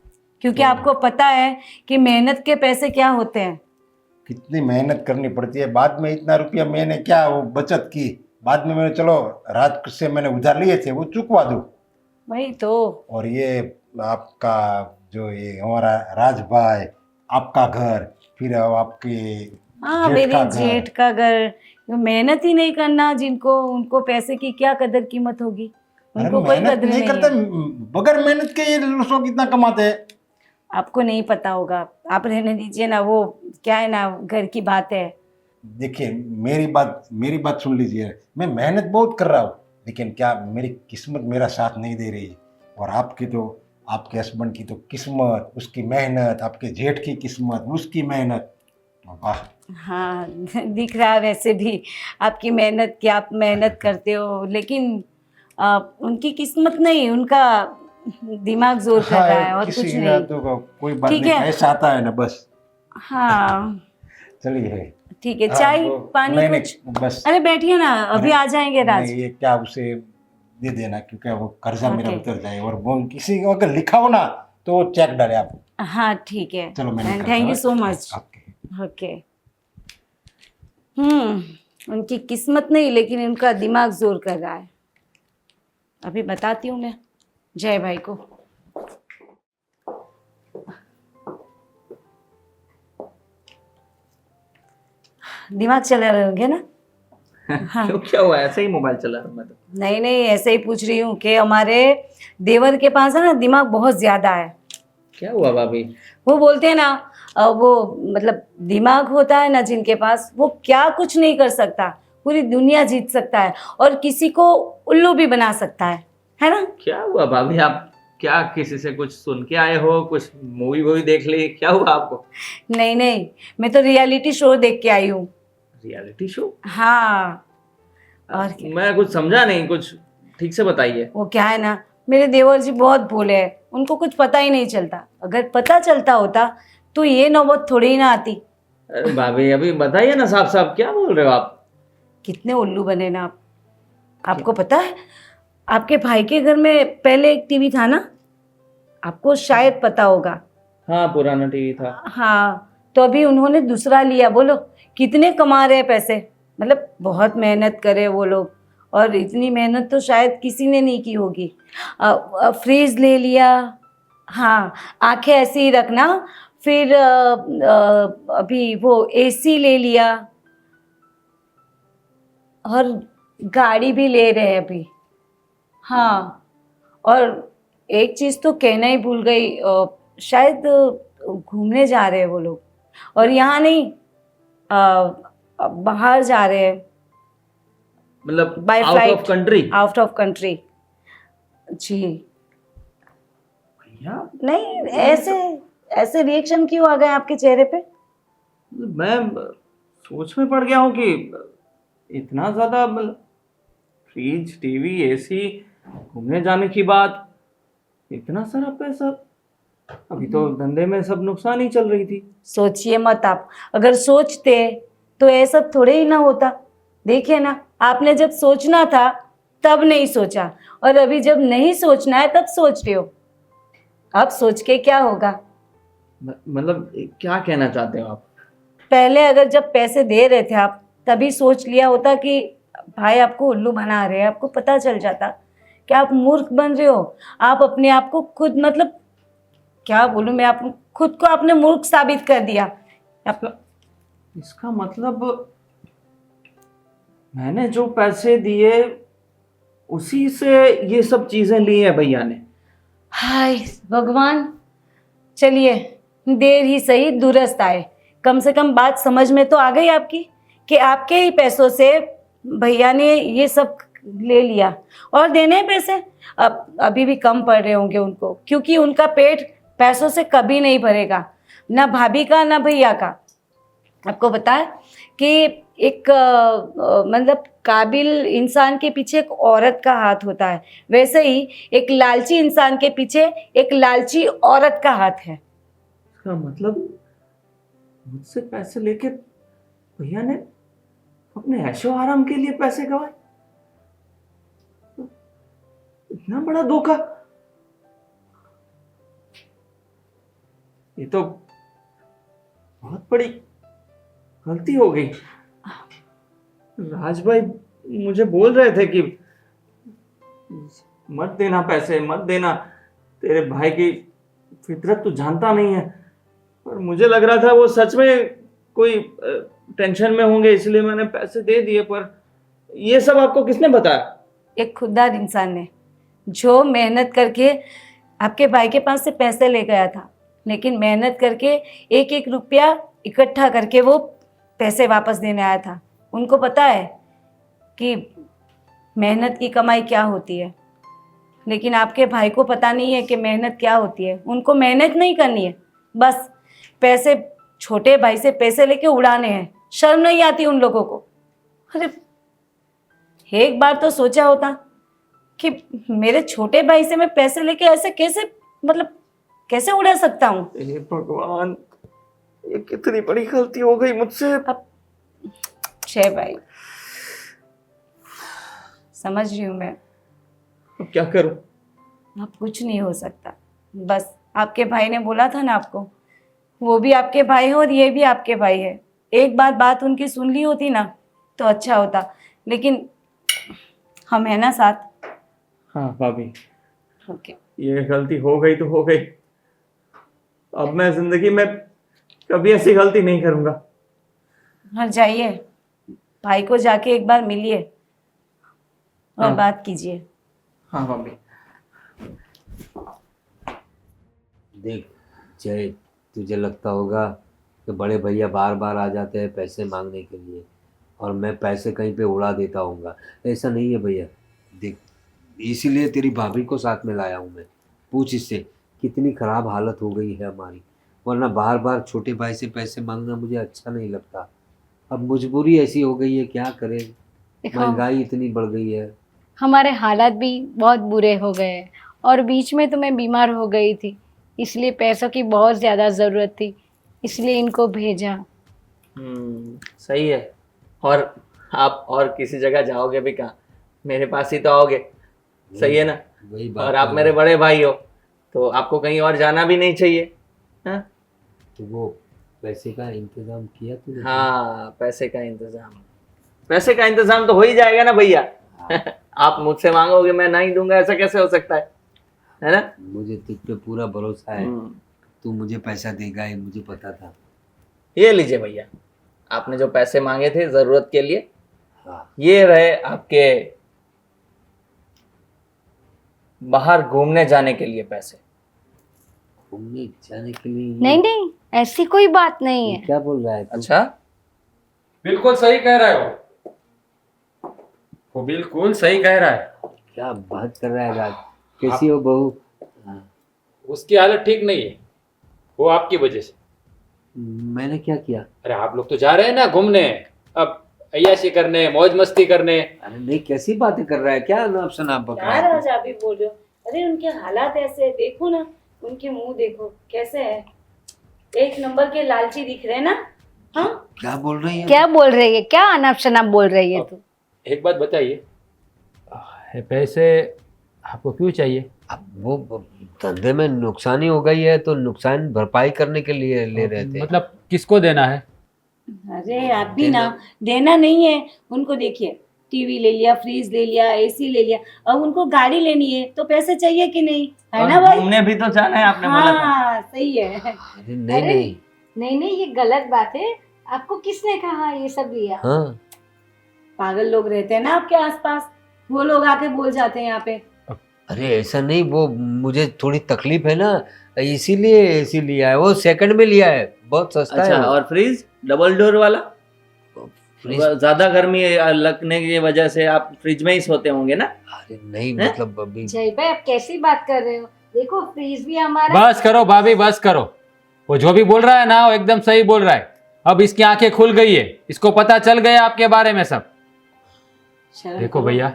Speaker 5: क्योंकि आपको पता है कि मेहनत के पैसे क्या होते हैं।
Speaker 6: कितनी मेहनत करनी पड़ती है, बाद में इतना रुपया मैंने क्या वो बचत की, बाद में मैंने चलो रात से मैंने उधार लिए थे वो चुकवा दूँ।
Speaker 5: वही तो।
Speaker 6: और ये आपका जो ये हमारा राज भाई, आपका घर, फिर आपके
Speaker 5: हाँ
Speaker 6: जेठ
Speaker 5: मेरे
Speaker 6: का घर।
Speaker 5: जेठ का घर, जो मेहनत ही नहीं करना, जिनको उनको पैसे की क्या कदर कीमत होगी,
Speaker 6: अरे
Speaker 5: उनको कोई
Speaker 6: मेहनत
Speaker 5: कदर
Speaker 6: नहीं
Speaker 5: नहीं
Speaker 6: करते,
Speaker 5: है।
Speaker 6: बगैर मेहनत के ये लोग कितना कमाते हैं।
Speaker 5: आपको नहीं पता होगा, आप रहने दीजिए ना, वो क्या है ना, घर की बात है।
Speaker 6: देखिए मेरी बात सुन लीजिए, मैं मेहनत बहुत कर रहा हूँ, लेकिन क्या मेरी किस्मत मेरा साथ नहीं दे रही। और आपकी तो, आपके हस्बैंड की तो किस्मत, उसकी मेहनत, आपके जेठ की किस्मत, उसकी मेहनत, वाह।
Speaker 5: हाँ दिख रहा है वैसे भी आपकी मेहनत की, आप मेहनत करते हो, लेकिन उनकी किस्मत नहीं, उनका दिमाग जोर कर रहा है और
Speaker 6: किसी
Speaker 5: कुछ
Speaker 6: का
Speaker 5: नहीं।
Speaker 6: तो कोई बात
Speaker 5: ठीक
Speaker 6: नहीं,
Speaker 5: है।
Speaker 6: पैसा आता है ना बस।
Speaker 5: हाँ
Speaker 6: चलिए।
Speaker 5: ठीक है,
Speaker 6: हाँ,
Speaker 5: चाय
Speaker 6: वो
Speaker 5: पानी
Speaker 6: नहीं
Speaker 5: कुछ।
Speaker 6: नहीं बस।
Speaker 5: अरे बैठिए ना, अभी
Speaker 6: अरे,
Speaker 5: आ जाएंगे राज।
Speaker 6: नहीं ये क्या उसे दे देना, क्योंकि वो कर्जा मेरा
Speaker 5: ओके।
Speaker 6: उतर जाए, और वो किसी को अगर लिखा हो ना तो वो चेक डाले आप।
Speaker 5: हाँ ठीक है,
Speaker 6: चलो मैं निकलता
Speaker 5: थैंक यू
Speaker 6: हूँ।
Speaker 5: So much.
Speaker 6: ओके।
Speaker 5: ओके। उनकी किस्मत नहीं, लेकिन उनका दिमाग जोर कर रहा है। अभी बताती हूँ मैं जय भाई को। दिमाग चला रहे होंगे ना? हाँ।
Speaker 1: क्यों, क्या हुआ? ऐसे ही मोबाइल चला रहा हूं मैं तो।
Speaker 5: नहीं नहीं, ऐसे ही पूछ रही हूँ कि हमारे देवर के पास है ना दिमाग बहुत ज्यादा है।
Speaker 1: क्या हुआ भाभी?
Speaker 5: वो बोलते हैं ना, वो मतलब दिमाग होता है ना जिनके पास, वो क्या कुछ नहीं कर सकता, पूरी दुनिया जीत सकता है और किसी को उल्लू भी बना सकता है ना?
Speaker 1: क्या हुआ भाभी? आप क्या किसी से कुछ सुन के आए हो? कुछ मूवी वूवी देख ली? क्या हुआ आपको?
Speaker 5: नहीं नहीं, मैं तो रियलिटी शो देख के आई हूँ।
Speaker 1: Reality show?
Speaker 5: हाँ। और क्या?
Speaker 1: मैं कुछ समझा नहीं, कुछ ठीक से बताइए।
Speaker 5: वो क्या है ना, मेरे देवर जी बहुत भोले हैं, उनको कुछ पता ही नहीं चलता। अगर पता चलता होता तो ये नौबत थोड़ी ही ना आती।
Speaker 1: अरे भाभी अभी बताइए ना, साफ साफ क्या बोल रहे हो आप?
Speaker 5: कितने उल्लू बने ना आप। आपको पता है, आपके भाई के घर में पहले एक टीवी था ना, आपको शायद पता होगा।
Speaker 1: हाँ, पुराना टीवी था।
Speaker 5: हाँ, तो अभी उन्होंने दूसरा लिया। बोलो कितने कमा रहे हैं पैसे, मतलब बहुत मेहनत करे वो लोग, और इतनी मेहनत तो शायद किसी ने नहीं की होगी। फ्रीज ले लिया। हाँ, आंखें ऐसे ही रखना। फिर अभी वो एसी ले लिया, और गाड़ी भी ले रहे हैं अभी। हाँ, और एक चीज़ तो कहना ही भूल गई, शायद घूमने जा रहे हैं वो लोग, और यहाँ नहीं, बाहर जा रहे हैं,
Speaker 1: मतलब
Speaker 5: by
Speaker 1: out
Speaker 5: flight,
Speaker 1: of country?
Speaker 5: Out of country. जी।
Speaker 1: भैया
Speaker 5: नहीं, ऐसे ऐसे रिएक्शन क्यों आ गए आपके चेहरे पे?
Speaker 1: मैं सोच में पड़ गया हूँ कि इतना ज्यादा, फ्रिज, टीवी, एसी, घूमने जाने की बात, इतना सारा पैसा। अभी तो धंधे में सब नुकसान ही चल रही थी।
Speaker 5: सोचिए मत आप, अगर सोचते तो ये सब थोड़े ही ना होता। देखिए ना, आपने जब सोचना था तब नहीं सोचा, और अभी जब नहीं सोचना है तब सोच रहे हो। अब सोच के क्या होगा?
Speaker 1: मतलब क्या कहना चाहते हो आप?
Speaker 5: पहले अगर जब पैसे दे रहे थे आप, तभी सोच लिया होता कि भाई आपको उल्लू बना रहे हैं, आपको पता चल जाता कि आप मूर्ख बन रहे हो। आप अपने आप को खुद, मतलब क्या बोलूं मैं, आप खुद को आपने मूर्ख साबित कर दिया।
Speaker 1: इसका मतलब मैंने जो पैसे दिए उसी से ये सब चीजें ली है भैया ने।
Speaker 5: हाय भगवान, चलिए देर ही सही दुरुस्त आए। कम से कम बात समझ में तो आ गई आपकी कि आपके ही पैसों से भैया ने ये सब ले लिया, और देने हैं पैसे। अब अभी भी कम पड़ रहे होंगे उनको, क्योंकि उनका पेट पैसों से कभी नहीं भरेगा, ना भाभी का ना भैया का। आपको पता है कि एक मतलब काबिल इंसान के पीछे एक औरत का हाथ होता है, वैसे ही एक लालची इंसान के पीछे एक लालची औरत का हाथ है।
Speaker 1: इसका मतलब मुझसे पैसे लेके भैया ने अपने ऐशो आराम के लिए पैसे गवाए। इतना बड़ा धोखा! ये तो बहुत बड़ी गलती हो गई। राज भाई मुझे बोल रहे थे कि मत देना पैसे, मत देना, तेरे भाई की फितरत तो जानता नहीं है, पर मुझे लग रहा था वो सच में कोई टेंशन में होंगे, इसलिए मैंने पैसे दे दिए। पर ये सब आपको किसने बताया?
Speaker 5: एक खुददार इंसान ने, जो मेहनत करके आपके भाई के पास से पैसे ले गया था, लेकिन मेहनत करके एक एक रुपया इकट्ठा करके वो पैसे वापस देने आया था। उनको पता है कि मेहनत की कमाई क्या होती है, लेकिन आपके भाई को पता नहीं है कि मेहनत क्या होती है। उनको मेहनत नहीं करनी है, बस पैसे, छोटे भाई से पैसे लेके उड़ाने हैं। शर्म नहीं आती उन लोगों को? अरे एक बार तो सोचा होता कि मेरे छोटे भाई से मैं पैसे लेके ऐसे कैसे, मतलब कैसे उड़ा सकता हूँ।
Speaker 1: हे भगवान, ये कितनी बड़ी गलती हो गई मुझसे।
Speaker 5: अब छह भाई, समझ रही हूँ मैं।
Speaker 1: अब क्या करूं?
Speaker 5: अब कुछ नहीं हो सकता, बस आपके भाई ने बोला था ना आपको, वो भी आपके भाई है और ये भी आपके भाई है। एक बात उनकी सुन ली होती ना तो अच्छा होता, लेकिन हम है ना साथ।
Speaker 1: हाँ भाभी,
Speaker 5: ओके,
Speaker 1: ये गलती हो गई तो हो गई। अब मैं जिंदगी में कभी ऐसी गलती नहीं करूंगा।
Speaker 5: हाँ जाइए, भाई को जाके एक बार मिलिए और
Speaker 1: हाँ।
Speaker 5: बात कीजिए।
Speaker 1: हाँ भाभी।
Speaker 2: देख जय, तुझे लगता होगा कि बड़े भैया बार बार आ जाते हैं पैसे मांगने के लिए और मैं पैसे कहीं पे उड़ा देता हूँगा। ऐसा नहीं है भैया। देख, इसीलिए तेरी भाभी को साथ में लाया हूँ मैं। पूछ इससे, कितनी ख़राब हालत हो गई है हमारी, वरना बार बार छोटे भाई से पैसे मांगना मुझे अच्छा नहीं लगता। अब मजबूरी ऐसी हो गई है, क्या करें,
Speaker 3: देखो,
Speaker 2: महंगाई इतनी बढ़ गई है।
Speaker 3: हमारे हालात भी बहुत बुरे हो गए हैं और बीच में तो मैं बीमार हो गई थी, इसलिए पैसों की बहुत ज़्यादा ज़रूरत थी, इसलिए इनको भेजा।
Speaker 1: सही है। और आप और किसी जगह जाओगे भी कहाँ? मेरे पास ही तो आओगे। सही है ना?
Speaker 2: वही बात
Speaker 1: और आप
Speaker 2: है।
Speaker 1: मेरे बड़े भाई हो, तो आपको कहीं और जाना भी नहीं चाहिए। हाँ,
Speaker 2: तो वो पैसे का इंतजाम किया तूने?
Speaker 1: हाँ, पैसे का इंतजाम तो हो ही जाएगा ना भैया। आप मुझसे मांगोगे, मैं नहीं दूंगा, ऐसा कैसे हो सकता है ना?
Speaker 2: मुझे तुझ पे पूरा भरोसा है, तू मुझे पैसा देगा, ये मुझे पता था।
Speaker 1: ये लीजिए भैया, आपने जो पैसे मांगे थे जरूरत के लिए,
Speaker 2: हाँ,
Speaker 1: ये रहे आपके बाहर घूमने जाने के लिए पैसे।
Speaker 2: घूमने जाने के लिए?
Speaker 3: नहीं नहीं, ऐसी कोई बात नहीं
Speaker 2: ये
Speaker 3: है।
Speaker 2: क्या बोल रहा है तू?
Speaker 1: अच्छा,
Speaker 4: बिल्कुल सही कह रहा है वो बिल्कुल सही कह रहा है।
Speaker 2: क्या बात कर रहा है राज? कैसी हो बहू? हाँ,
Speaker 4: उसकी हालत ठीक नहीं है, वो आपकी वजह से।
Speaker 2: मैंने क्या किया?
Speaker 4: अरे आप लोग तो जा रहे हैं ना घूमने, अब अय्याशी करने, मौज मस्ती करने।
Speaker 2: अरे नहीं, कैसी बातें कर रहा है, क्या नाप शनाप बक रहा
Speaker 5: यार
Speaker 2: है
Speaker 5: आज आप ही बोल रहे हो? अरे उनके हालात ऐसे है, देखो ना, उनके मुंह देखो कैसे है, एक नंबर के लालची दिख रहे हैं ना। हाँ,
Speaker 2: तू? क्या बोल रही है?
Speaker 3: क्या बोल रही है? क्या अनाप शनाप बोल रही है तू?
Speaker 4: एक बात बताइए, ये पैसे आपको क्यों चाहिए?
Speaker 2: अब वो धंधे में नुकसानी हो गई है तो नुकसान भरपाई करने के लिए ले रहे थे।
Speaker 4: मतलब किसको देना है?
Speaker 5: अरे आप भी ना, देना नहीं है उनको। देखिए, टीवी ले लिया, फ्रिज ले लिया, एसी ले लिया, अब उनको गाड़ी लेनी है तो पैसे चाहिए कि नहीं, है ना
Speaker 1: और
Speaker 5: भाई?
Speaker 1: घूमने भी तो जाना है, आपने बोला था।
Speaker 5: हाँ सही है।
Speaker 2: अरे नहीं नहीं,
Speaker 3: नहीं नहीं, ये गलत बात है। आपको किसने कहा ये सब लिया?
Speaker 2: हाँ
Speaker 5: पागल लोग रहते हैं ना आपके आसपास, वो लोग आके बोल जाते हैं यहाँ पे।
Speaker 2: अरे ऐसा नहीं, वो मुझे थोड़ी तकलीफ है ना, इसीलिए एसी लिया है। वो सेकंड में लिया है, बहुत सस्ता
Speaker 1: अच्छा,
Speaker 2: है वो।
Speaker 1: और फ्रिज डबल डोर वाला?
Speaker 2: फ्रिज?
Speaker 1: ज्यादा गर्मी लगने की वजह से आप फ्रिज में ही सोते होंगे ना?
Speaker 2: अरे नहीं,
Speaker 1: हैं?
Speaker 2: मतलब अभी
Speaker 3: जय भाई, आप कैसी बात कर रहे हो? देखो, फ्रीज भी हमारा।
Speaker 4: बस करो भाभी, बस करो। वो जो भी बोल रहा है ना, वो एकदम सही बोल रहा है। अब इसकी आंखें खुल गई है, इसको पता चल गया आपके बारे में सब।
Speaker 5: शर्म
Speaker 4: देखो
Speaker 5: करो।
Speaker 4: भैया,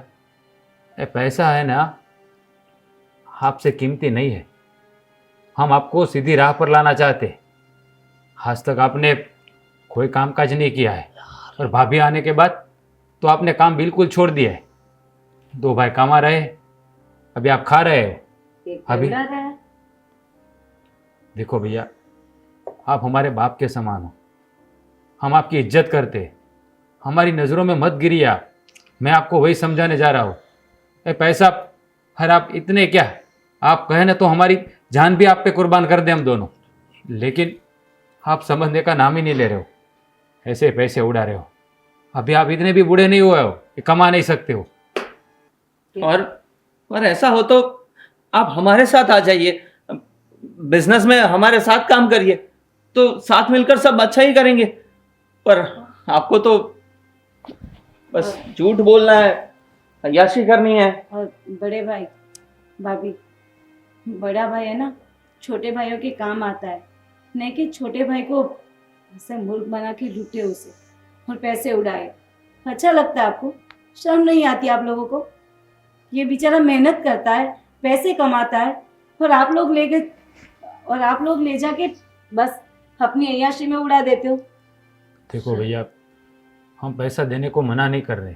Speaker 4: ये पैसा है ना, आपसे कीमती नहीं है। हम आपको सीधी राह पर लाना चाहते हैं। आज तक आपने कोई काम काज नहीं किया है, और भाभी आने के बाद तो आपने काम बिल्कुल छोड़ दिया है। दो भाई कमा रहे, अभी आप खा रहे हो।
Speaker 5: एक
Speaker 4: अभी-
Speaker 5: चल रहा है।
Speaker 4: देखो भैया, आप हमारे बाप के समान हो, हम आपकी इज्जत करते हैं। हमारी नज़रों में मत गिरिए आप। मैं आपको वही समझाने जा रहा हूँ। ये पैसा, हर आप इतने क्या आप कहे ना तो हमारी जान भी आप पे कुर्बान कर दें हम दोनों, लेकिन आप समझने का नाम ही नहीं ले रहे हो, ऐसे पैसे उड़ा रहे हो। अभी आप इतने भी बूढ़े नहीं हुए हो कि कमा नहीं सकते हो।
Speaker 1: और ऐसा हो तो आप हमारे साथ आ जाइए, बिजनेस में हमारे साथ काम करिए, तो साथ मिलकर सब अच्छा ही करेंगे। पर आपको तो बस झूठ बोलना है, अय्याशी करनी है।
Speaker 5: और बड़े भाई भाभी, बड़ा भाई है ना, छोटे भाइयों के काम आता है, नहीं कि छोटे भाई को ऐसे मूर्ख बना के लूटे उसे और पैसे उड़ाए। अच्छा लगता है आपको? शर्म नहीं आती आप लोगों को? ये बेचारा मेहनत करता है, पैसे कमाता है, और आप लोग ले जाके बस अपनी अय्याशी में उड़ा देते हो।
Speaker 4: देखो भैया, हम पैसा देने को मना नहीं कर रहे,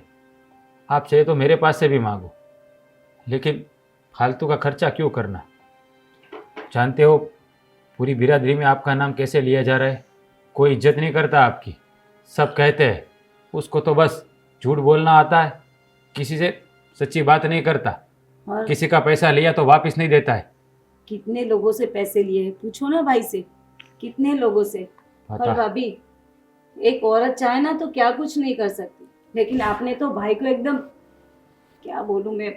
Speaker 4: आप चाहे तो मेरे पास से भी मांगो, लेकिन फालतू का खर्चा क्यों करना। जानते हो पूरी बिरादरी में आपका नाम कैसे लिया जा रहा है, कोई इज्जत नहीं करता आपकी। सब कहते हैं उसको तो बस झूठ बोलना आता है, किसी से सच्ची बात नहीं करता,
Speaker 5: और
Speaker 4: किसी का पैसा लिया तो वापस नहीं देता है।
Speaker 5: कितने लोगों से पैसे लिए हैं, पूछो ना भाई से, कितने लोगों से। और
Speaker 4: बता।
Speaker 5: भाभी, एक औरत चाहे ना तो क्या कुछ नहीं कर सकती, लेकिन आपने तो भाई को एकदम, क्या बोलूं मैं।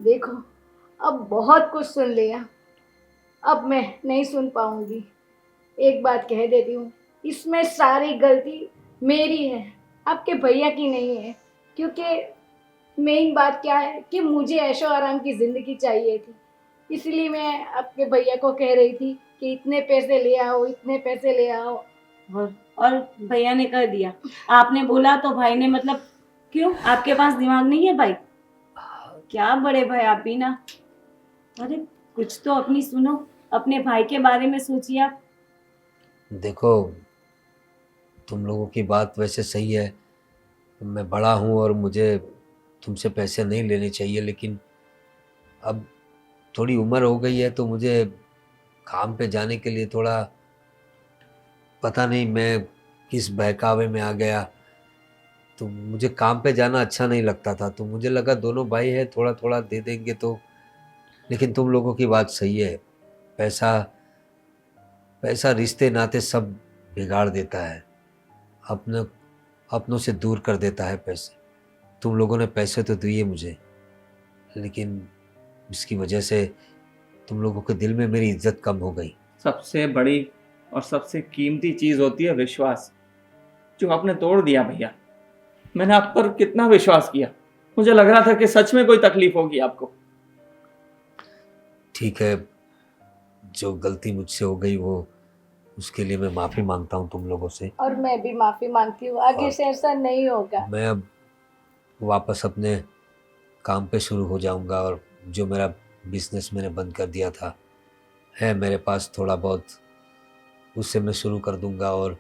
Speaker 3: देखो, अब बहुत कुछ सुन लिया, अब मैं नहीं सुन पाऊंगी। एक बात कह देती हूँ, इसमें सारी गलती मेरी है, आपके भैया की नहीं है। क्योंकि मेन बात क्या है कि मुझे ऐशो आराम की ज़िंदगी चाहिए थी, इसलिए मैं आपके भैया को कह रही थी कि इतने पैसे ले आओ, इतने पैसे ले आओ।
Speaker 5: और भैया ने कर दिया, आपने बोला तो भाई ने, मतलब क्यों, आपके पास दिमाग नहीं है भाई? क्या बड़े भाई आप भी ना, अरे कुछ तो अपनी सुनो, अपने भाई के बारे में सोचिए आप।
Speaker 2: देखो, तुम लोगों की बात वैसे सही है, मैं बड़ा हूँ और मुझे तुमसे पैसे नहीं लेने चाहिए, लेकिन अब थोड़ी उम्र हो गई है तो मुझे काम पे जाने के लिए थोड़ा, पता नहीं मैं किस बहकावे में आ गया, तो मुझे काम पे जाना अच्छा नहीं लगता था, तो मुझे लगा दोनों भाई है थोड़ा थोड़ा दे देंगे तो। लेकिन तुम लोगों की बात सही है, पैसा पैसा रिश्ते नाते सब बिगाड़ देता है, अपनों से दूर कर देता है पैसे। तुम लोगों ने पैसे तो दिए मुझे, लेकिन इसकी वजह से तुम लोगों के दिल में मेरी इज्जत कम हो गई।
Speaker 1: सबसे बड़ी और सबसे कीमती चीज होती है विश्वास, जो आपने तोड़ दिया भैया। मैंने आप पर कितना विश्वास किया, मुझे लग रहा था कि सच में कोई तकलीफ होगी आपको।
Speaker 2: ठीक है, जो गलती मुझसे हो गई वो, उसके लिए मैं माफ़ी मांगता हूँ तुम लोगों से।
Speaker 3: और मैं भी माफ़ी मांगती हूँ, आगे से ऐसा नहीं होगा।
Speaker 2: मैं अब वापस अपने काम पे शुरू हो जाऊंगा, और जो मेरा बिजनेस मैंने बंद कर दिया था है मेरे पास थोड़ा बहुत, उससे मैं शुरू कर दूंगा, और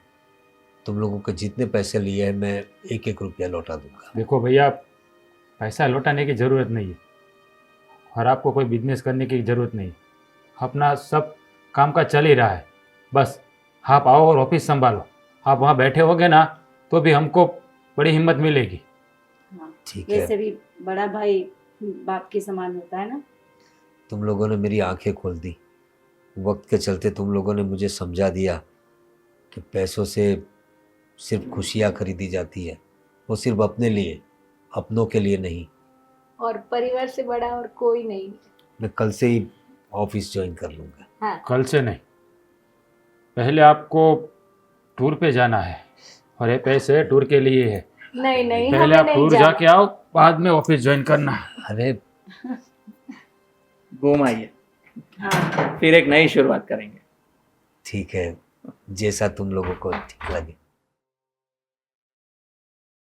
Speaker 2: तुम लोगों के जितने पैसे लिए हैं मैं 1-1 रुपया लौटा दूंगा।
Speaker 4: देखो भैया, पैसा लौटाने की ज़रूरत नहीं है, और आपको कोई बिजनेस करने की ज़रूरत नहीं, अपना सब काम का चल ही रहा है। बस आप आओ और ऑफिस संभालो, आप वहाँ बैठे होगे ना तो भी हमको बड़ी हिम्मत मिलेगी।
Speaker 5: हाँ,
Speaker 2: ठीक है,
Speaker 5: वैसे भी बड़ा भाई बाप के समान होता है ना।
Speaker 2: तुम लोगों ने मेरी आंखें खोल दी, वक्त के चलते तुम लोगों ने मुझे समझा दिया कि पैसों से सिर्फ खुशियाँ खरीदी जाती है, वो सिर्फ अपने लिए, अपनों के लिए नहीं।
Speaker 3: और परिवार से बड़ा और कोई नहीं।
Speaker 2: मैं कल से ही ऑफिस ज्वाइन कर लूँगा।
Speaker 3: हाँ,
Speaker 4: कल से नहीं, पहले आपको टूर पे जाना है, और ये पैसे टूर के लिए है।
Speaker 3: नहीं नहीं,
Speaker 4: पहले
Speaker 3: हमें
Speaker 4: आप
Speaker 3: नहीं
Speaker 4: टूर
Speaker 3: जाना।
Speaker 4: जाके आओ, बाद में ऑफिस ज्वाइन करना।
Speaker 2: अरे
Speaker 1: घूम आइए,
Speaker 5: हाँ,
Speaker 1: फिर एक नई शुरुआत करेंगे।
Speaker 2: ठीक है, जैसा तुम लोगों को ठीक लगे।